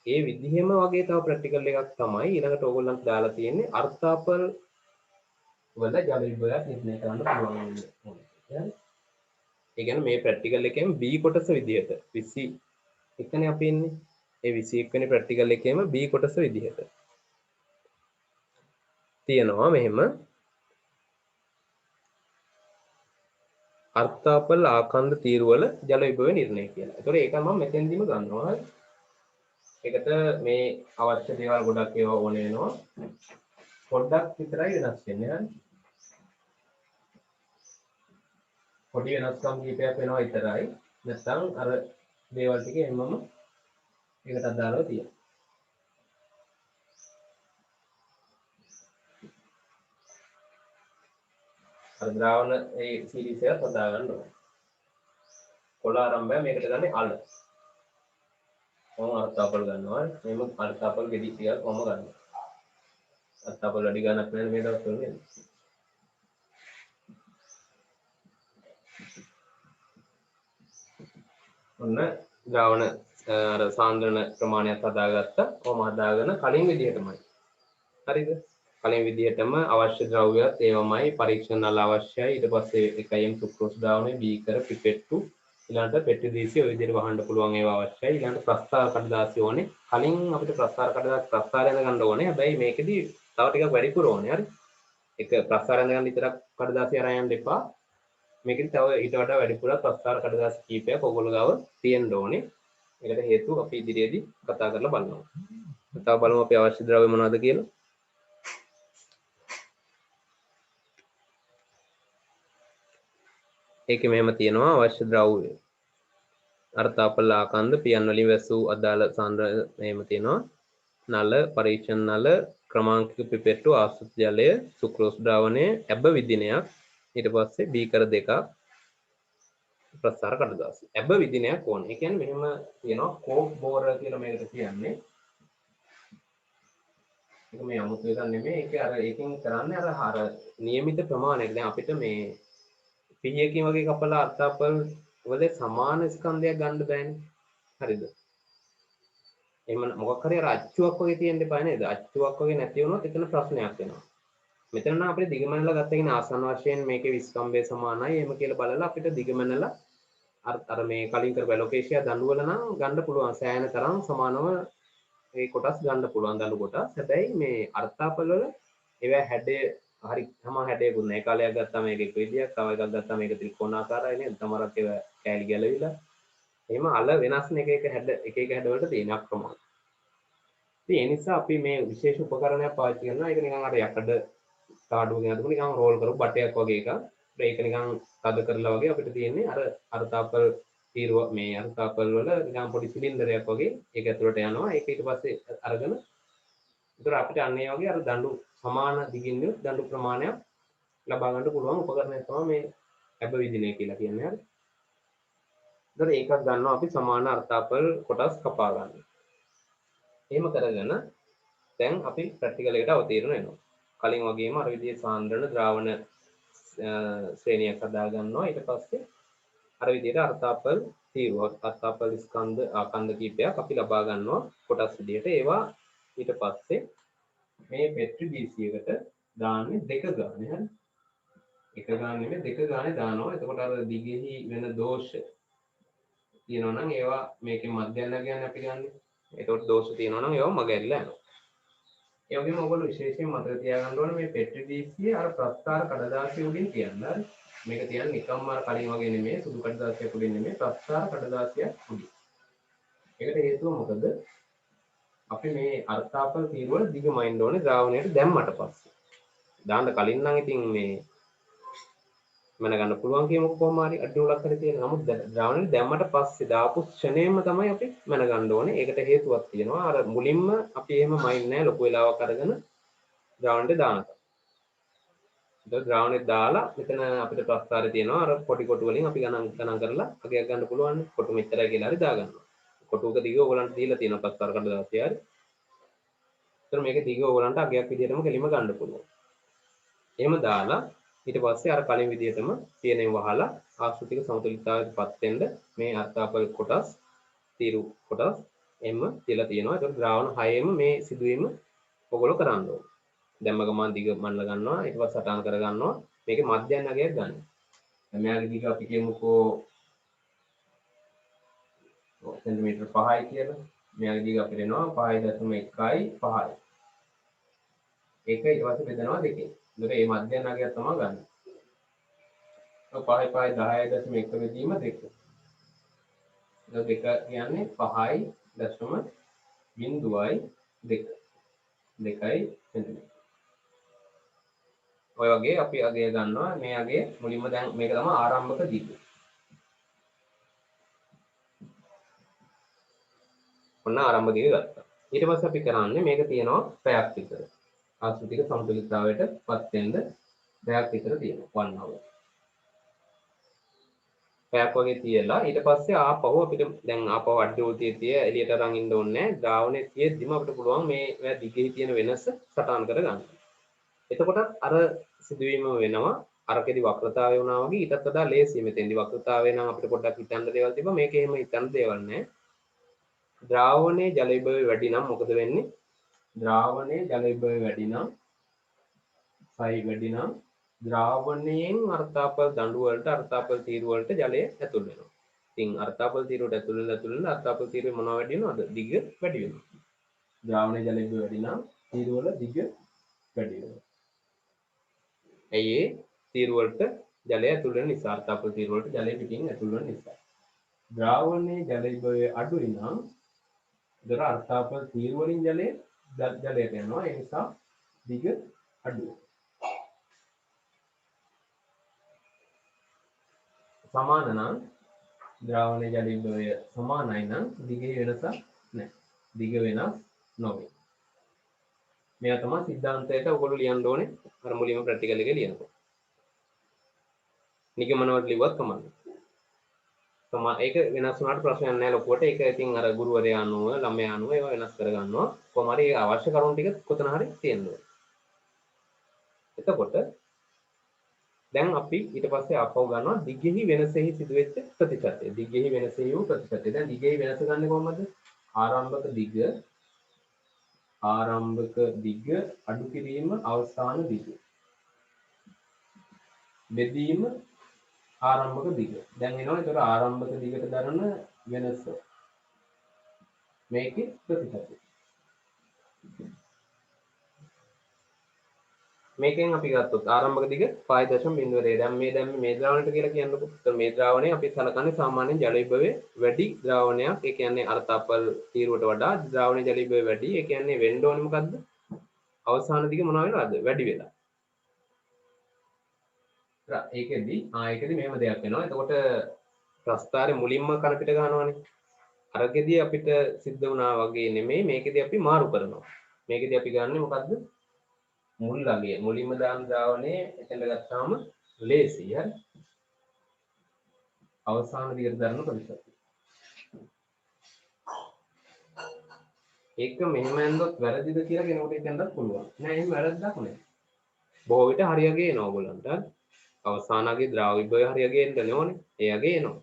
ඒ විදිහෙම වගේ තව ප්‍රැක්ටිකල් එකක් තමයි ඊළඟට ඕගොල්ලන්ට දාලා තියෙන්නේ අර්ථාපල් වල ජල විභවයක් නිර්ණය කරන්න පුළුවන් වෙන්නේ. ඒ කියන්නේ මේ ප්‍රැක්ටිකල් එකෙන් B කොටස විදිහට 21 නේ අපි ඉන්නේ. ඒ 21 වෙනි ප්‍රැක්ටිකල් එකේම B කොටස විදිහට තියෙනවා මෙහෙම අර්ථාපල් ආකන්ද තීරුවල ජල විභවය නිර්ණය කියලා. ඒතකොට ඒක මම මෙතෙන්දිම ගන්නවා. හරි. ඒකට මේ අවශ්‍ය දේවල් ගොඩක් ඒවා ඕනේ වෙනවා. පොඩ්ඩක් විතරයි වෙනස් වෙන්නේ හරි පොඩි වෙනස්කම් කීපයක් වෙනවා විතරයි නැත්නම් අර දේවල් ටික හැමම එකට අදාළව තියෙනවා අර ද්‍රාවණ ඒ සීරීස් එක හදා ගන්න ඕනේ කොළ ආරම්භය මේකට ගන්නේ අල කොහොම අර්ථාපල ගන්නවා මේක අර්ථාපල ගෙඩි ටිකක් කොහොම ගන්නවා අර්ථාපල වැඩි ගන්නක් නැහැ මේ දවස්වල නේද ඔන්න ද්‍රාවණ අර සාන්ද්‍රණ ප්‍රමාණයක් හදාගත්තා. කොහොම හදාගෙන කලින් විදිහටමයි. හරිද? කලින් විදිහටම අවශ්‍ය ද්‍රව්‍යත් ඒවමයි පරීක්ෂණ නල අවශ්‍යයි. ඊට පස්සේ 1m සුක්‍රෝස් ද්‍රාවණය බීකර පිපෙට්ටු ඊළඟට පෙට්ටි දීසිය ඔය විදිහට වහන්න පුළුවන් ඒවා අවශ්‍යයි. ඊළඟට ප්‍රස්තාර කඩදාසිය ඕනේ. කලින් අපිට ප්‍රස්තාර කඩදාසි ප්‍රස්තාරය ගන්න ඕනේ. හැබැයි මේකෙදි තව ටිකක් වැඩිපුර ඕනේ. හරි? එක ප්‍රස්තාරය ගන්න විතරක් කඩදාසිය අරන් යන්න එපා. මේකෙන් තව ඊට වඩා වැඩිපුර ප්‍රස්තාර කඩදාසි කීපයක් ඔයගොල්ලෝ ගාව තියෙන්න ඕනේ. ඒකට හේතුව අපි ඉදිරියේදී කතා කරලා බලනවා. තව බලමු අපි අවශ්‍ය ද්‍රව්‍ය මොනවද කියලා. ඒකේ මෙහෙම තියෙනවා අවශ්‍ය ද්‍රව්‍ය. අර්ථාපල ආකන්ද පියන් වලින් වැසූ අදාළ සාන්ද්‍ර මෙහෙම තියෙනවා. නල පරීක්ෂණ නල ක්‍රමාංකික පිපෙට්ටු ආසුත් ජලය සුක්‍රෝස් ද්‍රාවණය ඇබ විදිනයක් ඊට පස්සේ බීකර දෙකක් ප්‍රස්තාර කඩදාසි. ඇබ විදිනයක් ඕනේ. ඒ කියන්නේ මෙහෙම තියෙනවා කෝක් බෝර කියලා මේකට කියන්නේ. ඒක මේ 아무තු එකක් නෙමෙයි. ඒක අර ඒකෙන් කරන්නේ අර નિયમિત ප්‍රමාණයක්. දැන් අපිට මේ පියකින් වගේ කපලා අර්ථාපල වල සමාන ස්කන්ධයක් ගන්න බෑනේ. හරිද? එහෙම මොකක් හරි අර අච්චුවක් වගේ තියෙන්න එපා නේද? අච්චුවක් වගේ නැති වුණොත් එතන ප්‍රශ්නයක් වෙනවා. මෙතන නම් අපිට දිගමනලා ගත්තගෙන ආසන්න වශයෙන් මේකේ විස්කම්භය සමානයි. එහෙම කියලා බලලා අපිට දිගමනලා අර මේ කලින් කරපු ලොකේෂියා දඬුවල නම් ගන්න පුළුවන් සෑහෙන තරම් සමානව ඒ කොටස් ගන්න පුළුවන් දඬු කොටස්. හැබැයි මේ අර්ථාපල වල ඒවා හැඩය හරි තමා හැඩයකුත් නැහැ. කාලයක් ගත්තාම මේක එක විදියක්, තව එකක් ගත්තාම මේක ත්‍රිකෝණාකාරයි නේද? තමරක් ඒවා කෑලි ගැලවිලා. එහෙම අල වෙනස් නේ එක එක හැඩ වලට තියෙන අප්‍රමාණ. ඉතින් ඒ නිසා අපි මේ විශේෂ උපකරණයක් පාවිච්චි කරනවා. ඒක නිකන් අර යකඩ කාඩුවකින් අදපු නිකන් රෝල් කරපු බටයක් වගේ එකක්. ඒක නිකන් තද කරලා වගේ අපිට තියෙන්නේ අර අර්ථාපල් තීරුව මේ අර්ථාපල් වල නිකන් පොඩි සිලින්ඩරයක් වගේ ඒක ඇතුළට යනවා. ඒක ඊට පස්සේ අරගෙන ඒතර අපිට අන්න ඒ වගේ අර දඬු සමාන දිගින් දඬු ප්‍රමාණයක් ලබා ගන්න පුළුවන් උපකරණයක් තමයි මේ ඇබ විදිනේ කියලා කියන්නේ. හරි. ඒතර ඒකක් ගන්නවා අපි සමාන අර්ථාපල් කොටස් කපා ගන්න. එහෙම කරගෙන දැන් අපි ප්‍රැක්ටිකල් එකට අවතීර්ණ වෙනවා. කලින් වගේම අර විදිහේ සාන්ද්‍රණ ද්‍රාවණ ශ්‍රේණියක් හදා ගන්නවා. ඊට පස්සේ අර විදිහට අර්ථාපල් තීරුවක් අර්ථාපල් ස්කන්ධ ආකන්ද කීපයක් අපි ලබා ගන්නවා කොටස් විදිහට. ඒවා ඊට පස්සේ මේ පෙට්‍රි දීසියකට දාන්නේ දෙක ගානේ හරි. එක ගානේ නෙමෙයි දෙක ගානේ දානවා. එතකොට අර දිගෙහි වෙන දෝෂ තියෙනවා නම් ඒවා මේකේ මධ්‍යයන කියන්නේ අපි ගන්නෙ. එතකොට දෝෂ තියෙනවා නම් ඒවා මගහැරිලා යනවා. ඒ වගේම ඔයගොල්ලෝ විශේෂයෙන් මතක තියාගන්න ඕනේ මේ පෙට්‍රි දීසිය අර ප්‍රස්තාර කඩදාසිය උඩින් තියන්න හරි. මේක තියන්නේ නිකම්ම අර කලින් වගේ නෙමෙයි සුදු කඩදාසියක් උඩින් නෙමෙයි ප්‍රස්තාර කඩදාසියක් උඩින්. ඒකට හේතුව මොකද? අපි මේ අර්ථාපල තීරුවල දිගමයින්න ඕනේ ද්‍රාවණයට දැම්මට පස්සේ. දාන්න කලින් නම් ඉතින් මේ මන ගන්න පුළුවන් කියමුකෝ කොහොම හරි අඩුවලක් හරි තියෙන. නමුත් ද්‍රාවණයට දැම්මට පස්සේ දාපු ක්ෂණයෙන්ම තමයි අපි මන ගන්න ඕනේ. ඒකට හේතුවක් තියෙනවා. අර මුලින්ම අපි එහෙම මයින් නැහැ ලොකු වෙලාවක් අරගෙන ද්‍රාවණයට දානකම්. ඒක ද්‍රාවණයට දාලා මෙතන අපිට ප්‍රස්තාරය තියෙනවා. අර පොඩි කොටු වලින් අපි ගණන් කරලා අගයක් ගන්න පුළුවන්. කොටු මෙච්චරයි කියලා හරි දාගන්නවා. කොටුක දිග ඕගලන්ට දීලා තියෙනවා ප්‍රස්තාර කඩදාසිය හරි. ඒතර මේකේ දිග ඕගලන්ට අගයක් විදිහටම කෙලිම ගන්න පුළුවන්. එහෙම දාලා ඊට පස්සේ අර කලින් විදිහටම තියෙනෙන් වහලා ආශ්‍රිතික සමතුලිතතාවයටපත් වෙන්න මේ අර්ථාපල කොටස් තීරු කොටස් එම්ම තියලා තියෙනවා. ඒක ද්‍රාවණ 6ෙම මේ සිදුවීම ඔයගොල්ලෝ කරන්න ඕනේ. දැම්ම ගමන් දිග මනලා ගන්නවා. ඊට පස්සේ සටහන් කර ගන්නවා. මේකේ මධ්‍යයන් අගයක් ගන්න. දැන් මෙයාගේ දිග අපි කියමුකෝ සෙන්ටිමීටර් 5යි කියලා. මෙයාගේ දිග අපිට එනවා 5.1යි 5යි. ඒක ඊට පස්සේ බෙදනවා දෙකෙන්. ඒකට මේ මධ්‍යයන් අගයක් තමයි ගන්න. 5යි 5යි 10.1 බෙදීම 2. ඒක 2 කියන්නේ 5.0.2 2යි සෙන්ටිමීටර්. ඔය වගේ අපි අගය ගන්නවා මේ අගය මුලින්ම දැන් මේක තමයි ආරම්භක දිග. ඔන්න ආරම්භ දිග ගත්තා. ඊට පස්සේ අපි කරන්නේ මේක තියෙනවා පැයක් විතර. ආශ්‍රිතික සමතුලිතතාවයට පත් වෙන්න පැයක් විතර තියෙනවා 1 hour. පැයක් වගේ තියලා ඊට පස්සේ ආපහු අපිට දැන් ආපහු අඩෝතිය තිය එළියට අරන් ඉන්න ඕනේ නැහැ. ද්‍රාවණයේ තියෙද්දිම අපිට පුළුවන් මේ දිගේ තියෙන වෙනස සටහන් කරගන්න. එතකොට අර සිදුවීම වෙනවා අරකෙදි වක්‍රතාවය වුණා වගේ ඊටත් වඩා ලේසියි. මෙතෙන්දි වක්‍රතාවය නම් අපිට පොඩ්ඩක් හිතන්න දේවල් තිබ්බා. මේකේ එහෙම හිතන්න දේවල් නැහැ. ද්‍රාවණයේ ජල විභවය වැඩි නම් මොකද වෙන්නේ? ද්‍රාවණයේ ජල විභවය වැඩි නම් සයි වැඩි නම් ද්‍රාවණයෙන් අර්ථාපල් දඬු වලට අර්ථාපල් තීරු වලට ජලය ඇතුල් වෙනවා. ඉතින් අර්ථාපල් තීරුවට ඇතුල් වෙලා අර්ථාපල් තීරුවේ මොනව වැඩි වෙනවද? දිග වැඩි වෙනවා. ද්‍රාවණයේ ජල විභවය වැඩි නම් තීරු වල දිග වැඩි වෙනවා. ඇයි ඒ තීරු වලට ජලය ඇතුල් වෙන නිසා අර්ථාපල් තීරු වලට ජලය පිටින් ඇතුල් වෙන නිසා. ද්‍රාවණයේ ජල විභවය අඩුයි නම් දර අර්ථාපල් තීරු වලින් ජලයට යනවා. ඒ නිසා දිග අඩුයි. සමාන නම් ද්‍රාවණයේ ජල විභවය සමානයි නම් දිගේ වෙනසක් නැහැ. දිග වෙනස් නොවේ. මේවා තමයි සිද්ධාන්තයට ඔයගොල්ලෝ ලියන්න ඕනේ. අර මුලින්ම ප්‍රැක්ටිකල් එකේ ලියනකොට. නිගමන වලට ලිව්වත් කමන්නේ. ඒක වෙනස් වුණාට ප්‍රශ්නයක් නැහැ ලොකුවට. ඒක ඉතින් අර ගුරුවරයා අනුව ළමයා අනුව ඒවා වෙනස් කරගන්නවා. කොහොම හරි අවශ්‍ය කරුණු ටික කොතන හරි තියෙනවා. එතකොට දැන් අපි ඊට පස්සේ ආපහු ගන්නවා දිගෙහි වෙනසෙහි සිදුවෙච්ච ප්‍රතිශතය. දිගෙහි වෙනසෙහි වූ ප්‍රතිශතය. දැන් දිගෙහි වෙනස ගන්න කොහොමද? ආරම්භක දිග අඩු කිරීම අවසාන දිග. බෙදීම ආරම්භක දිග. දැන් එනවා ඒතර ආරම්භක දිගට දරන වෙනස. මේකේ ප්‍රතිශතය. මේකෙන් අපි ගත්තොත් ආරම්භක දිග 5.02. දැන් මේ ද්‍රාවණයට කියලා කියන්නකො. ඒතර මේ ද්‍රාවණය අපි සලකන්නේ සාමාන්‍යයෙන් ජල විභවයේ වැඩි ද්‍රාවණයක්. ඒ කියන්නේ අර්ථාපල් තීරුවට වඩා ද්‍රාවණයේ ජල විභවය වැඩි. ඒ කියන්නේ වෙන්න ඕනේ මොකද්ද? අවසාන දිග මොනවා වෙනවද? වැඩි වෙලා. ඒකෙදි මෙහෙම දෙයක් වෙනවා. එතකොට ප්‍රස්ථාරේ මුලින්ම කන පිට ගන්නවානේ. අරකෙදි අපිට සිද්ධ වුණා වගේ නෙමෙයි මේකෙදි අපි මාරු කරනවා. මේකෙදි අපි ගන්නෙ මොකද්ද? මුල් අගය. මුලින්ම දාන ද්‍රාවණයේ එතෙන්ට ගත්තාම ලේසි හරි. අවසාන දිගට දරන ප්‍රතිශතය. ඒක මෙහෙම ඇඳොත් වැරදිද කියලා කෙනෙකුට හිතන්නත් පුළුවන්. නෑ එහෙම වැරද්දක් නෑ. බොහෝ විට හරියගේ එනවා ඔයගොල්ලන්ට. අවසානගේ ද්‍රාව විභවය හරියගේ එන්න ඕනේ. ඒ යගේ එනවා.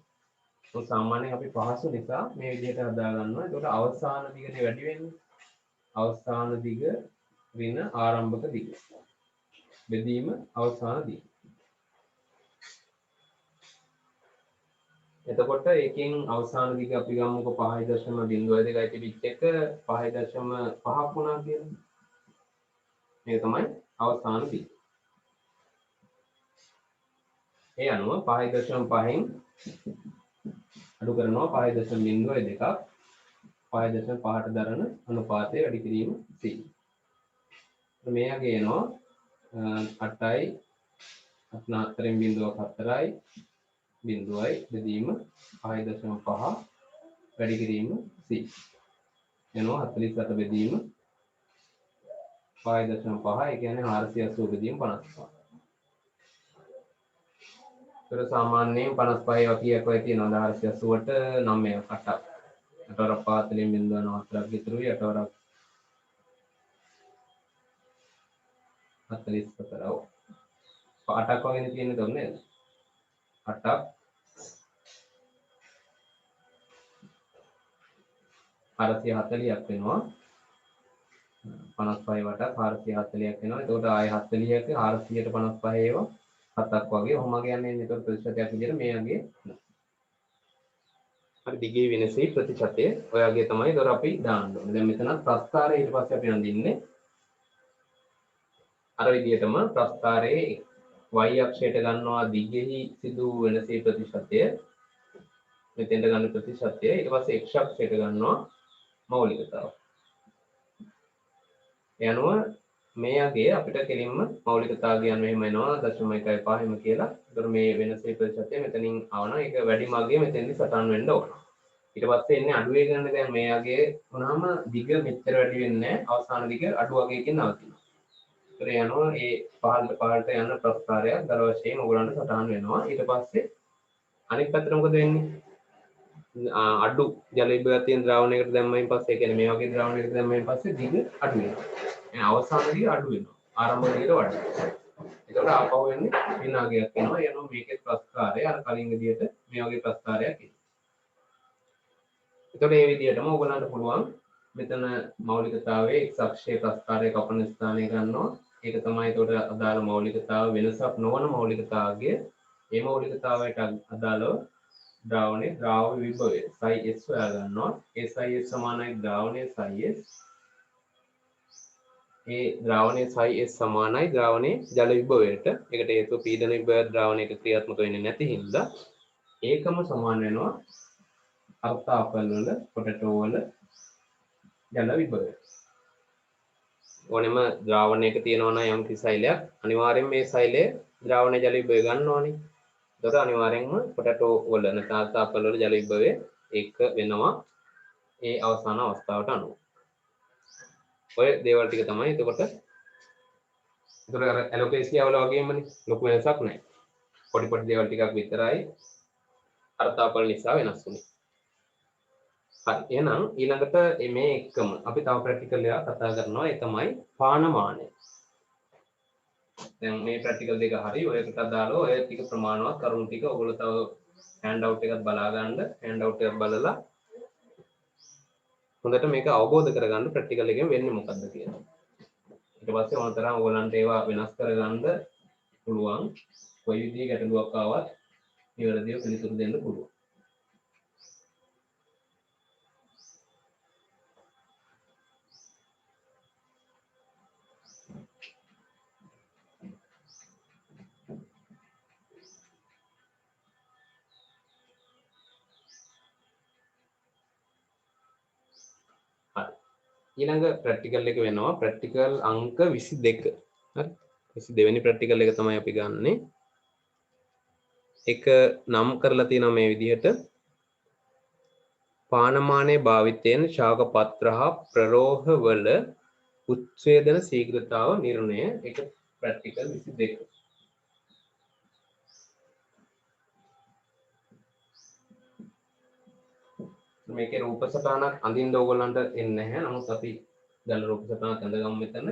මොකද සාමාන්‍යයෙන් අපි පහසු නිසා මේ විදිහට හදා ගන්නවා. ඒකට අවසාන දිගනේ වැඩි වෙන්නේ. අවසාන දිග වෙන ආරම්භක දිග. බෙදීම අවසාන දිග. එතකොට ඒකෙන් අවසාන දිග අපි ගමුකෝ 5.02යි තිබිච්ච එක 5.5ක් වුණා කියලා. මේක තමයි අවසාන දිග. ඒ අනුව 5.5න් අඩු කරනවා 5.02ක් 5.5ට දරන අනුපාතය වැඩි කිරීම C. මේකේ එනවා 8යි 84.4යි බිඳුවයි බෙදීම 5.5 වැඩි කිරීම C. එනවා 48 බෙදීම 5.5 ඒ කියන්නේ 480 බෙදීම 55. ඒතර සාමාන්‍යයෙන් 55 වකියක් වගේ තියෙනවා 480ට 9ක් 8ක්. 8වරක් 40.4ක් විතරුයි 8වරක් 44. ඔව්. 8ක් වගේ තියෙන්නේ තොර නේද? 8ක් 440ක් වෙනවා 55 වටක් 440ක් වෙනවා. එතකොට ආයෙ 40ක 400ට 55 ඒවා 7ක් වගේ ඔහොම කියන්නේ. එතකොට ප්‍රතිශතයක් විදිහට මේ වගේ හරි දිගේ වෙනසේ ප්‍රතිශතය ඔය වගේ තමයි ඒතකොට අපි දාන්න ඕනේ. දැන් මෙතන ප්‍රස්ථාරය ඊට පස්සේ අපි අඳින්නේ අර විදිහටම ප්‍රස්ථාරයේ y අක්ෂයට ගන්නවා දිගෙහි සිදු වෙනසේ ප්‍රතිශතය. මෙතෙන්ට ගන්න ප්‍රතිශතය ඊට පස්සේ x අක්ෂයට ගන්නවා මৌলিকතාව. ඒ අනුව මේ අගේ අපිට කෙලින්ම මෞලිකතාව කියන්නේ මෙහෙම එනවා 0.15 එහෙම කියලා. ඒතර මේ වෙනසේ ප්‍රතිශතය මෙතනින් ආවනම් ඒක වැඩිම අගේ මෙතෙන්දි සටහන් වෙන්න ඕන. ඊට පස්සේ එන්නේ අඩු වේගන දැන් මේ අගේ වුණාම දිග මෙච්චර වැඩි වෙන්නේ නැහැ. අවසාන දිග අඩු අගයකින් නවතිනවා. ඒතර යනවා ඒ පහළට යන ප්‍රස්ථාරයක් දර වශයෙන් ඕගලන්ට සටහන් වෙනවා. ඊට පස්සේ අනිත් පැත්තට මොකද වෙන්නේ? අඩු ජල ඉබ්බයක් තියෙන ද්‍රාවණයකට දැම්මයින් පස්සේ ඒ කියන්නේ මේ වගේ ද්‍රාවණයකට දැම්මයින් පස්සේ දිග අඩු වෙනවා. ඒ අවසාන දිග අඩු වෙනවා. ආරම්භ දිගට වඩා. ඒකට ආපහු වෙන්නේ විනාගයක් වෙනවා. යනවා මේකේ ප්‍රස්ථාරය අර කලින් විදිහට මේ වගේ ප්‍රස්ථාරයක් එනවා. ඒතකොට මේ විදිහටම ඔයගලන්ට පුළුවන් මෙතන මෞලිකතාවයේ x අක්ෂයේ ප්‍රස්ථාරය කපන ස්ථානය ගන්නවා. ඒක තමයි ඒතකොට අදාළ මෞලිකතාව වෙනසක් නොවන මෞලිකතාවගේ මේ මෞලිකතාවයට අදාළව ද්‍රාවණයේ ද්‍රාව විභවය ψs හොයා ගන්නවා. ඒ ψs සමානයි ද්‍රාවණයේ ψs. ඒ ද්‍රාවණයේ ψs සමානයි ද්‍රාවණයේ ජල විභවයට. ඒකට හේතුව පීඩන විභවය ද්‍රාවණයක ක්‍රියාත්මක වෙන්නේ නැති හින්දා ඒකම සමාන වෙනවා අර්ථාපල් වල පොටැටෝ වල ජල විභවය. ඕනෙම ද්‍රාවණයක තියෙනවා නම් යම් කිසි සෛලයක් අනිවාර්යෙන් මේ සෛලය ද්‍රාවණයේ ජල විභවය ගන්න ඕනේ. ඒකට අනිවාර්යෙන්ම පොටැටෝ වල නැත්නම් අර්ථාපල් වල ජල විභවය එක වෙනවා ඒ අවසාන අවස්ථාවට අනුව. ඔය දේවල් ටික තමයි එතකොට ඒතර අර ඇලොකේසියා වල වගේමනේ ලොකු වෙනසක් නැහැ. පොඩි පොඩි දේවල් ටිකක් විතරයි අර්ථාපල නිසා වෙනස් වුනේ. හරි එහෙනම් ඊළඟට මේ එකම අපි තව ප්‍රැක්ටිකල් එකක් කතා කරනවා ඒ තමයි පානමානය. දැන් මේ ප්‍රැක්ටිකල් දෙක හරි ඔයකට අදාළව ඔය ටික ප්‍රමාණවත් කරුණු ටික ඔයගොල්ලෝ තව හෑන්ඩ් අවුට් එකක් බලා ගන්න. හෑන්ඩ් අවුට් එකක් බලලා හොඳට මේක අවබෝධ කරගන්න ප්‍රැක්ටිකල් එකෙන් වෙන්නේ මොකද්ද කියලා. ඊට පස්සේ මොනතරම් ඔයගලන්ට ඒවා වෙනස් කරගන්න පුළුවන්. කොයි විදිහේ ගැටලුවක් ආවත් නිවැරදිව පිළිතුරු දෙන්න පුළුවන්. හරි. ඊළඟ ප්‍රැක්ටිකල් එක වෙනවා ප්‍රැක්ටිකල් අංක 22. හරි. 22 වෙනි ප්‍රැක්ටිකල් එක තමයි අපි ගන්නෙ. එක නම් කරලා තියෙනවා මේ විදිහට පානමානයේ භාවිතයෙන් ශාක පත්‍ර හා ප්‍රරෝහ වල උච්ඡේදන ශීඝ්‍රතාව නිර්ණය. එක ප්‍රැක්ටිකල් 22. මේකේ රූප සටහනක් අඳින්න ඕගොල්ලන්ට එන්නේ නැහැ. නමුත් අපි දැන් රූප සටහනක් අඳගමු මෙතන.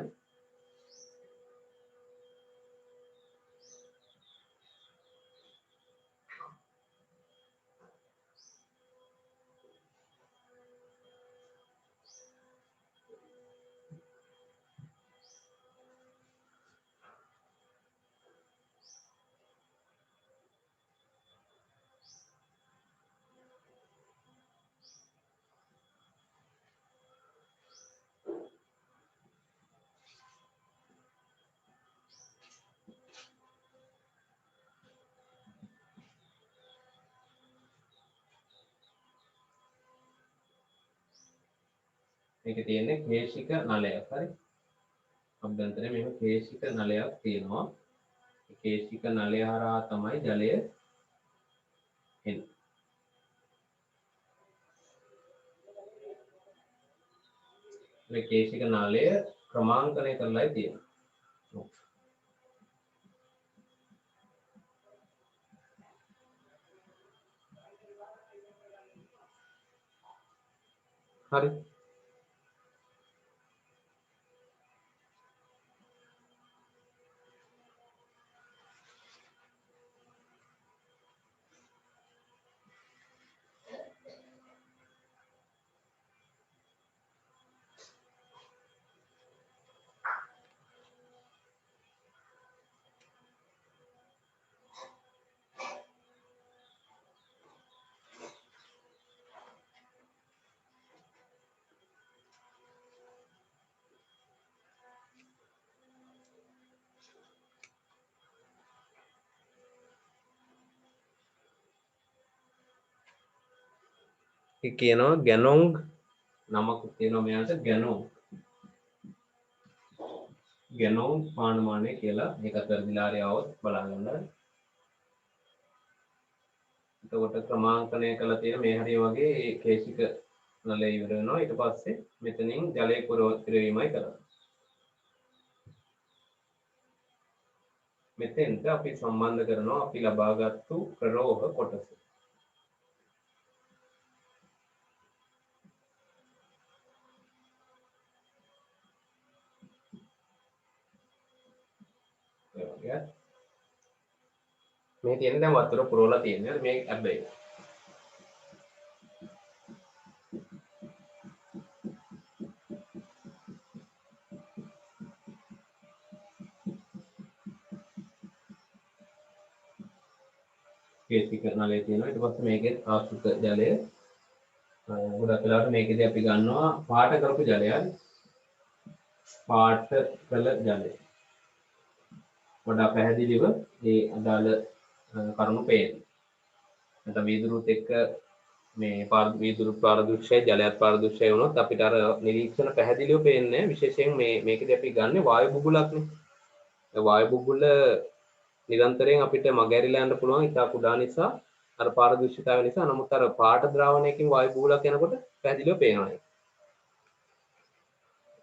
මේකේ තියෙන්නේ කේශික නලයක්. හරි. අභ්‍යන්තරයේ මෙහෙම කේශික නලයක් තියෙනවා. ඒ කේශික නලය හරහා තමයි ජලය එන්නේ. මේ කේශික නලය ක්‍රමාංකනය කරලායි තියෙන්නේ. හරි. ඒක කියනවා ගැනොන්ග් නමක් තියෙනවා මෙයාට ගැනොන්ග්. ගැනෝම් පානමානය කියලා එකත් වැරදිලා ආවොත් බලා ගන්න. එතකොට ක්‍රමාංකනය කළා තියෙන මේ හරිය වගේ ඒ කේශික නලය ඉවර වෙනවා. ඊට පස්සේ මෙතනින් ජලය පුරවීමයි කරන්නේ. මෙතෙන්ට අපි සම්බන්ධ කරනවා අපි ලබාගත්තු ප්‍රරෝහ කොටස. මේ තියෙන දැන් වතුර පුරවලා තියෙනවා මේ හැබැයි කේශික නලය තියෙනවා. ඊට පස්සේ මේකේ ආශ්‍රිත ජලය ගොඩක් වෙලාවට මේකේදී අපි ගන්නවා පාට කරපු ජලය. පාට කළ ජලය වඩා පැහැදිලිව ඒ අදාළ කරුණු පේනවා. නැත්නම් වීදුරුත් එක්ක මේ වීදුරු පාරදෘශ්‍යය ජලයත් පාරදෘශ්‍යය වුණොත් අපිට අර නිරීක්ෂණ පැහැදිලිව පේන්නේ. විශේෂයෙන් මේකදී අපි ගන්න වායු බුබුලක්නේ. ඒ වායු බුබුල නිරන්තරයෙන් අපිට මගහැරිලා යන්න පුළුවන් ඉතා කුඩා නිසා අර පාරදෘශ්‍යතාවය නිසා. නමුත් අර පාට ද්‍රාවණයකින් වායු බුබුලක් යනකොට පැහැදිලිව පේනවා.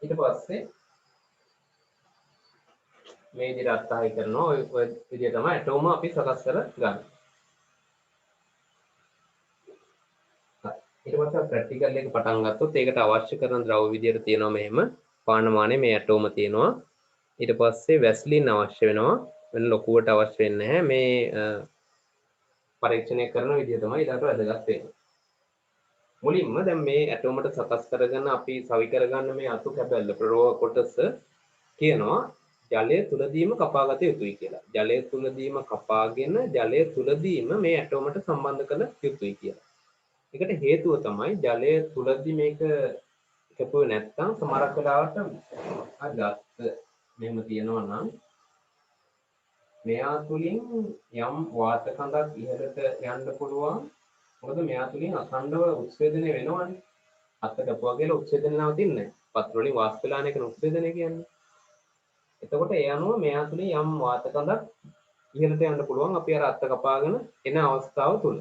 ඊට පස්සේ මේ විදිහට අත්හයි කරනවා. ඔය විදිහ තමයි ඇටෝම අපි සකස් කර ගන්න. ඊට පස්සේ ප්‍රැක්ටිකල් එක පටන් ගත්තොත් ඒකට අවශ්‍ය කරන ද්‍රව විදියට තියෙනවා මෙහෙම පානමානේ මේ ඇටෝම තියෙනවා. ඊට පස්සේ වැස්ලින් අවශ්‍ය වෙනවා. වෙන ලොකුවට අවශ්‍ය වෙන්නේ නැහැ. මේ පරීක්ෂණය කරන විදිය තමයි ඊට වැදගත් වෙන්නේ. මුලින්ම දැන් මේ ඇටෝමට සකස් කරගෙන අපි සවි කරගන්න මේ අතු කැබැල්ල ප්‍රරෝහ කොටස කියනවා ජලය තුලදීම කපාගත යුතුයි කියලා. ජලය තුලදීම කපාගෙන ජලය තුලදීම මේ ඇටෝමට සම්බන්ධ කළ යුතුයි කියලා. ඒකට හේතුව තමයි ජලය තුලදී මේක කැපුවේ නැත්නම් සමහරක් වෙලාවට අර ගත්ත මෙහෙම තියෙනවා නම් මෙයා තුලින් යම් වාත කඳක් ඉහළට යන්න පුළුවන්. මොකද මෙයා තුලින් අඛණ්ඩව උත්සේදනය වෙනවනේ. අත්ත කැපුවා කියලා උත්සේදනය නවතින්නේ නැහැ. පත්‍ර වලින් වාෂ්ප වෙලාන එක උත්සේදනය කියන්නේ. එතකොට ඒ අනුව මෙයා තුලින් යම් වාත කඳක් ඉහළට යන්න පුළුවන් අපි අර අත්ත කපාගෙන එන අවස්ථාව තුල.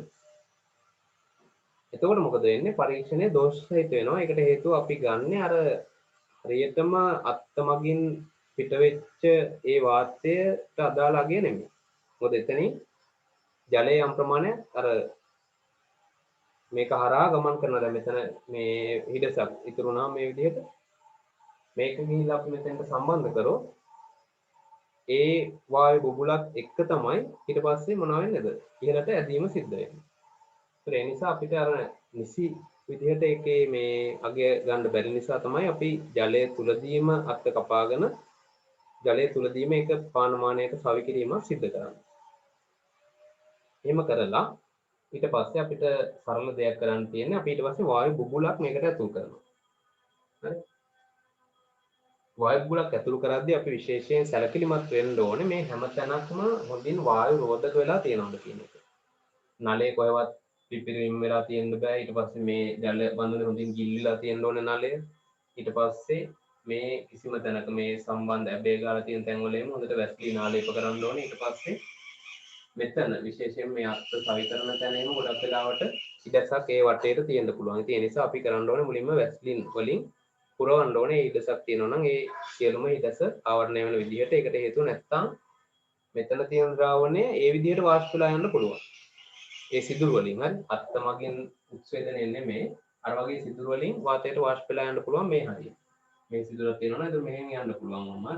එතකොට මොකද වෙන්නේ? පරීක්ෂණයේ දෝෂ සහිත වෙනවා. ඒකට හේතුව අපි ගන්න අර හරියටම අත්ත මගින් පිට වෙච්ච ඒ වාතයට අදාළ අගය නෙමෙයි. මොකද එතනින් ජලයේ යම් ප්‍රමාණයක් අර මේක හරහා ගමන් කරනවා. දැන් මෙතන මේ හිඩසක් ඉතුරු වුණා මේ විදිහට. මේක ගිහිල්ලා අපි මෙතෙන්ට සම්බන්ධ කරොත් ඒ වායු බුබුලත් එක්ක තමයි ඊට පස්සේ මොනවා වෙන්නේද? ඉහළට ඇදීම සිද්ධ වෙන්නේ. ඒ නිසා අපිට අර නිසි විදිහට ඒකේ මේ අගය ගන්න බැරි නිසා තමයි අපි ජලය තුලදීම අත්ත කපාගෙන ජලය තුලදීම ඒක පානමානයට සවි කිරීම සිද්ධ කරන්නේ. එහෙම කරලා ඊට පස්සේ අපිට සරල දෙයක් කරන්න තියෙන්නේ අපි ඊට පස්සේ වායු බුබුලක් මේකට ඇතුල් කරනවා. හරි? වායු බුබුලක් ඇතුල් කරද්දී අපි විශේෂයෙන් සැලකිලිමත් වෙන්න ඕනේ මේ හැම තැනක්ම හොඳින් වායු රෝධක වෙලා තියෙනවද කියන එක. නලයේ කොහෙවත් පිපිරීම වෙලා තියෙන්න බෑ. ඊට පස්සේ මේ ජල බඳුනේ හොඳින් ගිල්ලිලා තියෙන්න ඕනේ නලය. ඊට පස්සේ මේ කිසිම තැනක මේ සම්බන්ධ ඇබේ ගාලා තියෙන තැන් වලම හොඳට වැස්ලින් ආලේප කරන්න ඕනේ. ඊට පස්සේ මෙතන විශේෂයෙන් මේ අත්ත සවි කරන තැනේම ගොඩක් වෙලාවට ඉඩසක් ඒ වටේට තියෙන්න පුළුවන්. ඒ නිසා අපි කරන්න ඕනේ මුලින්ම වැස්ලින් වලින් පුරවන්න ඕනේ. ඉඩසක් තියෙනවා නම් ඒ සියලුම ඉඩස ආවරණය වෙන විදිහට. ඒකට හේතුව නැත්තම් මෙතන තියෙන ද්‍රාවණය ඒ විදිහට වාෂ්ප වෙලා යන්න පුළුවන්. ඒ සිදුරු වලින් හරි අත්ත මගින් උත්සේදනය නෙමෙයි අර වගේ සිදුරු වලින් වාතයට වාෂ්ප වෙලා යන්න පුළුවන් මේ හරිය. මේ සිදුරක් තියෙනවා නේද මෙහෙන් යන්න පුළුවන් වුණා.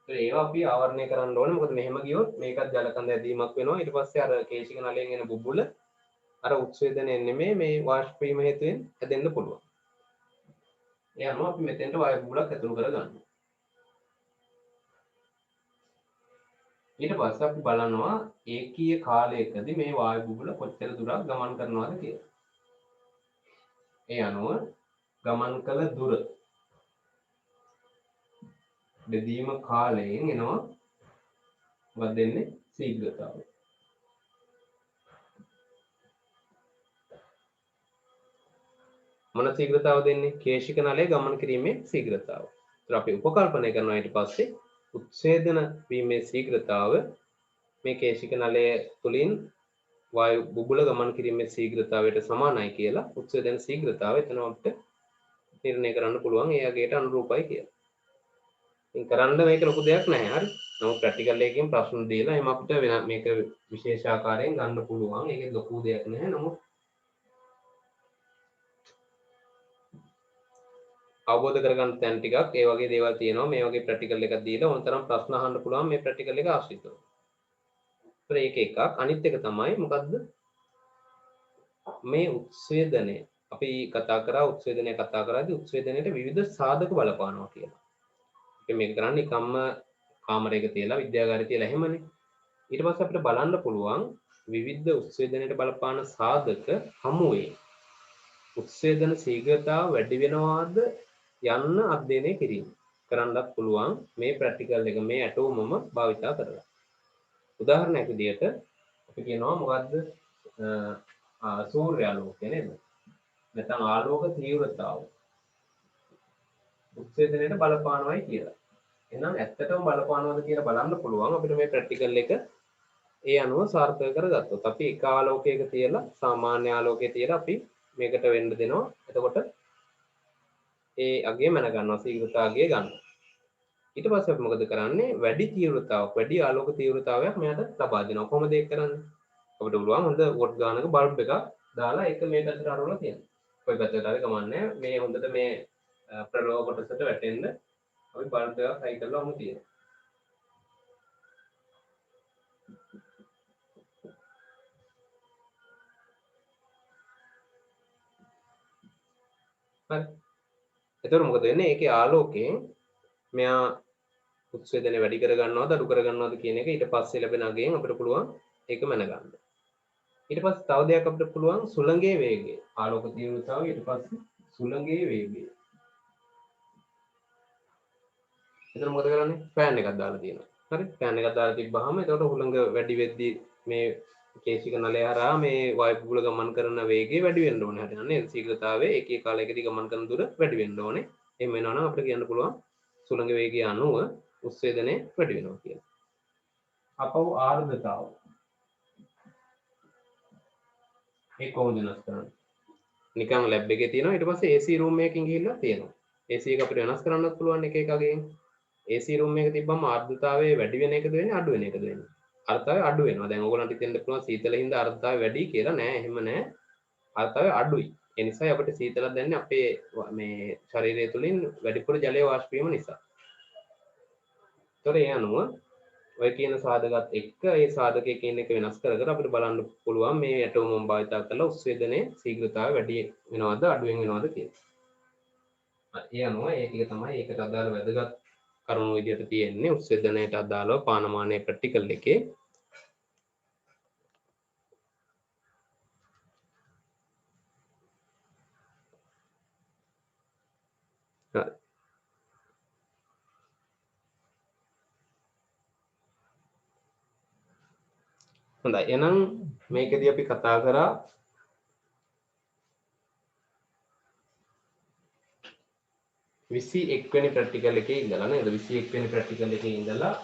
ඒවා අපි ආවරණය කරන්න ඕනේ. මොකද මෙහෙම ගියොත් මේකත් ජල කඳ ඇදීමක් වෙනවා. ඊට පස්සේ අර කේශික නලයෙන් එන බුබුල අර උත්සේදනය නෙමෙයි මේ වාෂ්ප වීම හේතුවෙන් ඇදෙන්න පුළුවන්. ඒ අනුව අපි මෙතෙන්ට වායු බුබුලක් ඇතුළු කරගන්නවා. ඊට පස්සේ අපි බලනවා ඒකීය කාලයකදී මේ වායු බුබුල කොච්චර දුරක් ගමන් කරනවද කියලා. ඒ අනුව ගමන් කළ දුර බෙදීම කාලයෙන් එනවා මොකක්ද දෙන්නේ ශීඝ්‍රතාවය. මොන ශීඝ්‍රතාව දෙන්නේ? කේශික නලයේ ගමන් කිරීමේ ශීඝ්‍රතාව. අපි උපකල්පනය කරනවා ඊට පස්සේ උත්සේදන වීමේ ශීඝ්‍රතාව මේ කේශික නලය තුලින් වායු බුබුල ගමන් කිරීමේ ශීඝ්‍රතාවයට සමානයි කියලා උත්සේදන ශීඝ්‍රතාවය එතන අපිට නිර්ණය කරන්න පුළුවන් ඒ අගයට අනුරූපයි කියලා. ඉතින් කරන්න මේක ලොකු දෙයක් නැහැ හරි. නමුත් ප්‍රැක්ටිකල් එකකින් ප්‍රශ්න දීලා එහම අපිට මේක විශේෂ ආකාරයෙන් ගන්න පුළුවන්. ඒකේ ලොකු දෙයක් නැහැ. නමුත් අවබෝධ කරගන්න තැන් ටිකක් ඒ වගේ දේවල් තියෙනවා. මේ වගේ ප්‍රැක්ටිකල් එකක් දීලා ඕනතරම් ප්‍රශ්න අහන්න පුළුවන් මේ ප්‍රැක්ටිකල් එක ආශ්‍රිතව. ඒක එකක්. අනිත් එක තමයි මොකද්ද? මේ උත්සේදනය අපි කතා කරා උත්සේදනය කතා කරාදී උත්සේදනයේට විවිධ සාධක බලපානවා කියලා. අපි මේක කරන්නේ කම්ම කාමරයක තියලා විද්‍යාගාරේ තියලා එහෙමනේ. ඊට පස්සේ අපිට බලන්න පුළුවන් විවිධ උත්සේදනයට බලපාන සාධක හමුවේ උත්සේදන ශීඝ්‍රතාව වැඩි වෙනවාද යන්න අධ්‍යයනය කිරීම කරන්නත් පුළුවන් මේ ප්‍රැක්ටිකල් එක මේ ඇටෝමම භාවිතා කරලා. උදාහරණයක් විදිහට අපි කියනවා මොකද්ද සූර්යාලෝකය නේද? නැත්නම් ආලෝක තීව්‍රතාව උත්සේදනයට බලපානවායි කියලා. එහෙනම් ඇත්තටම බලපානවද කියලා බලන්න පුළුවන් අපිට මේ ප්‍රැක්ටිකල් එක ඒ අනුව සාර්ථක කරගත්තොත්. අපි එක ආලෝකයක තියලා සාමාන්‍ය ආලෝකයේ තියලා අපි මේකට වෙන්න දෙනවා. එතකොට ඒ අගය මැන ගන්නවා ශීඝ්‍රතාවය ගන්නවා. ඊට පස්සේ අපි මොකද කරන්නේ? වැඩි තීව්‍රතාවක් වැඩි ආලෝක තීව්‍රතාවයක් මෙයාට ලබා දෙනවා. කොහොමද ඒක කරන්නේ? අපිට පුළුවන් හොඳ වොට් ගානක බල්බ් එකක් දාලා ඒක මේ පැත්තට අරවලා තියෙනවා. කොයි පැත්තට හරි කමන්නේ මේ හොඳට මේ ප්‍රලෝභ කොටසට වැටෙන්න අපි බල්බ් එකක් හයි කරලා වමු තියෙනවා. හරි. එතකොට මොකද වෙන්නේ? ඒකේ ආලෝකයෙන් මෙයා උත්සේදනය වැඩි කර ගන්නවද අඩු කර ගන්නවද කියන එක ඊට පස්සේ ලැබෙන අගයෙන් අපිට පුළුවන් ඒක මැන ගන්න. ඊට පස්සේ තව දෙයක් අපිට පුළුවන් සුළඟේ වේගය. ආලෝක තීව්‍රතාවය ඊට පස්සේ සුළඟේ වේගය. එතන මොකද කරන්නේ? ෆෑන් එකක් දාලා තියෙනවා. හරි? ෆෑන් එකක් දාලා තිබ්බහම එතකොට හුළඟ වැඩි වෙද්දී මේ කේශික නලය හරහා මේ වායු බුබුල ගමන් කරන වේගය වැඩි වෙන්න ඕනේ. හරිද? නේද? ශීඝ්‍රතාවය ඒකේ කාලයකදී ගමන් කරන දුර වැඩි වෙන්න ඕනේ. එහෙම වෙනවා නම් අපිට කියන්න පුළුවන් සුළඟ වේගය අනුව උත්සේදනය වැඩි වෙනවා කියලා. අපව ආර්ද්‍රතාව. ඒ කොහොමද වෙනස් කරන්නේ? නිකන් ලැබ් එකේ තියෙනවා ඊට පස්සේ AC room එකකින් ගිහිල්ලා තියෙනවා. AC එක අපිට වෙනස් කරන්නත් පුළුවන් එක එක අගයෙන්. AC room එකක තිබ්බම ආර්ද්‍රතාවය වැඩි වෙන එකද වෙන්නේ අඩු වෙන එකද වෙන්නේ? ආර්ද්‍රතාවය අඩු වෙනවා. දැන් ඕගොල්ලන්ට හිතෙන්න පුළුවන් සීතලින්ද ආර්ද්‍රතාවය වැඩි කියලා නෑ එහෙම නෑ. ආර්ද්‍රතාවය අඩුයි. ඒ නිසා අපිට සීතලක් දැනෙන්නේ අපේ මේ ශරීරය තුලින් වැඩිපුර ජලය වාෂ්ප වීම නිසා. ඒතොර ඒ අනුව ඔය කියන සාධකත් එක්ක ඒ සාධකයේ කියන එක වෙනස් කර කර අපිට බලන්න පුළුවන් මේ ඇටෝම භාවිත කරලා උත්සේදනයේ ශීඝ්‍රතාවය වැඩි වෙනවද අඩු වෙනවද කියලා. ඒ අනුව ඒ ටික තමයි ඒකට අදාළ වැදගත් කරුණු විදිහට තියෙන්නේ උත්සේදනයට අදාළව පානමානයේ ප්‍රැක්ටිකල් එකේ. හරි. හොඳයි. එහෙනම් මේකදී අපි කතා කරා 21 වෙනි ප්‍රැක්ටිකල් එකේ ඉඳලා නේද 21 වෙනි ප්‍රැක්ටිකල් එකේ ඉඳලා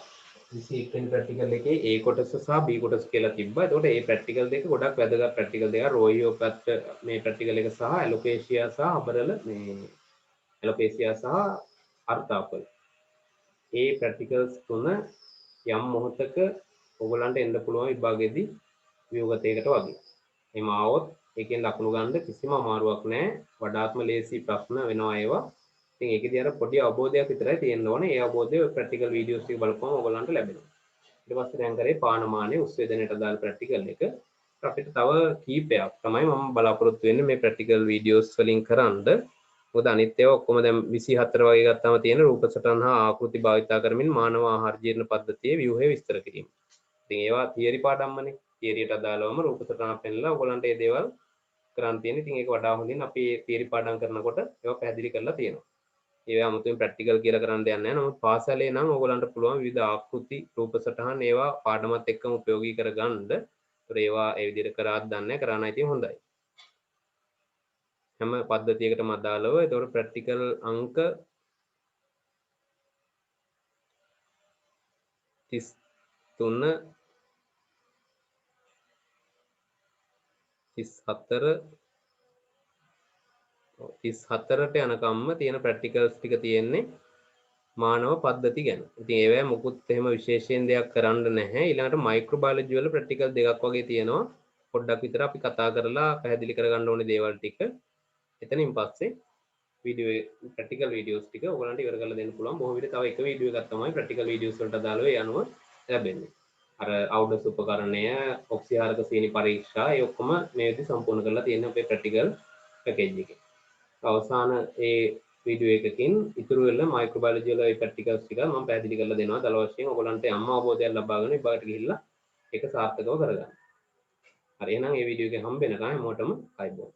21 වෙනි ප්‍රැක්ටිකල් එකේ A කොටස සහ B කොටස කියලා තිබ්බා. එතකොට මේ ප්‍රැක්ටිකල් දෙක ගොඩක් වැදගත් ප්‍රැක්ටිකල් දෙකක්. රෝයියෝ පැත්ත මේ ප්‍රැක්ටිකල් එක සහ ඇලොපේෂියා සහ අබරල මේ ඇලොපේෂියා සහ අර්ථාපල. මේ ප්‍රැක්ටිකල්ස් තුන යම් මොහොතක ඔයගලන්ට එන්න පුළුවන් විභාගෙදී ව්‍යුහගතයකට වගේ. එහෙම ආවොත් ඒකෙන් ලකුණු ගන්න කිසිම අමාරුවක් නැහැ. වඩාත්ම ලේසි ප්‍රශ්න වෙනවා ඒවා. ඉතින් ඒකේදී අර පොඩි අවබෝධයක් විතරයි තියෙන්න ඕනේ. ඒ අවබෝධය ප්‍රැක්ටිකල් වීඩියෝස් ටික බලපුවම ඔයගලන්ට ලැබෙනවා. ඊට පස්සේ දැන් කරේ පානමානයේ උත්සේදනයට අදාළ ප්‍රැක්ටිකල් එක. අපිට තව කීපයක් තමයි මම බලාපොරොත්තු වෙන්නේ මේ ප්‍රැක්ටිකල් වීඩියෝස් වලින් කරන්ද. මොකද අනිත් ඒවා ඔක්කොම දැන් 24 වගේ ගත්තාම තියෙන රූප සටහන් හා ආකෘති භාවිතා කරමින් මානව ආහාර ජීර්ණ පද්ධතියේ ව්‍යුහය විස්තර කිරීම. ඉතින් ඒවා තියරි පාඩම්මනේ. තියරියට අදාළවම රූප සටහන් පෙන්නලා ඔයගලන්ට මේ දේවල් කරන් තියෙන. ඉතින් ඒක වඩා හොඳින් අපි තියරි පාඩම් කරනකොට ඒවා පැහැදිලි කරලා තියෙනවා. ඒවා 아무තෙන් ප්‍රැක්ටිකල් කියලා කරන්න දෙයක් නැහැ. නමුත් පාසලේ නම් ඔයගලන්ට පුළුවන් විවිධ ආකෘති රූප සටහන් ඒවා පාඩමත් එක්කම ප්‍රයෝගී කරගන්න. ඒතර ඒවා ඒ විදිහට කරාත් දන්නේ කරා නම් ඉතින් හොඳයි. හැම පද්ධතියකටම අදාළව ඒතකොට ප්‍රැක්ටිකල් අංක 33 34ට යනකම්ම තියෙන ප්‍රැක්ටිකල්ස් ටික තියෙන්නේ මානව පද්ධති ගැන. ඉතින් ඒවැ මොකුත් එහෙම විශේෂයෙන් දෙයක් කරන්න නැහැ. ඊළඟට මයික්‍රෝබයොලොජි වල ප්‍රැක්ටිකල් දෙකක් වගේ තියෙනවා. පොඩ්ඩක් විතර අපි කතා කරලා පැහැදිලි කරගන්න ඕනේ දේවල් ටික. එතනින් පස්සේ වීඩියෝ ප්‍රැක්ටිකල් වීඩියෝස් ටික ඔයගලන්ට ඉවර කරලා දෙන්න පුළුවන්. බොහෝ විට තව එක වීඩියෝ එකක් තමයි ප්‍රැක්ටිකල් වීඩියෝස් වලට අදාළව ඒ අනුව ලැබෙන්නේ. අර අවුඩස් උපකරණය, ඔක්සිහාරක සීනි පරීක්ෂා ඒ ඔක්කොම මේ විදිහට සම්පූර්ණ කරලා තියෙන අපේ ප්‍රැක්ටිකල් පැකේජ් එකේ. අවසාන ඒ වීඩියෝ එකකින් ඉතුරු වෙන මයික්‍රෝබයොලොජි වල ඒ ප්‍රැක්ටිකල්ස් ටික මම පැහැදිලි කරලා දෙනවා. දල වශයෙන් ඔයගලන්ට යම් අවබෝධයක් ලබාගෙන විභාගයට ගිහිල්ලා ඒක සාර්ථකව කරගන්න. හරි එහෙනම් මේ වීඩියෝ එකේ හම්බ වෙනකන් හැමෝටම ආයිබෝන්.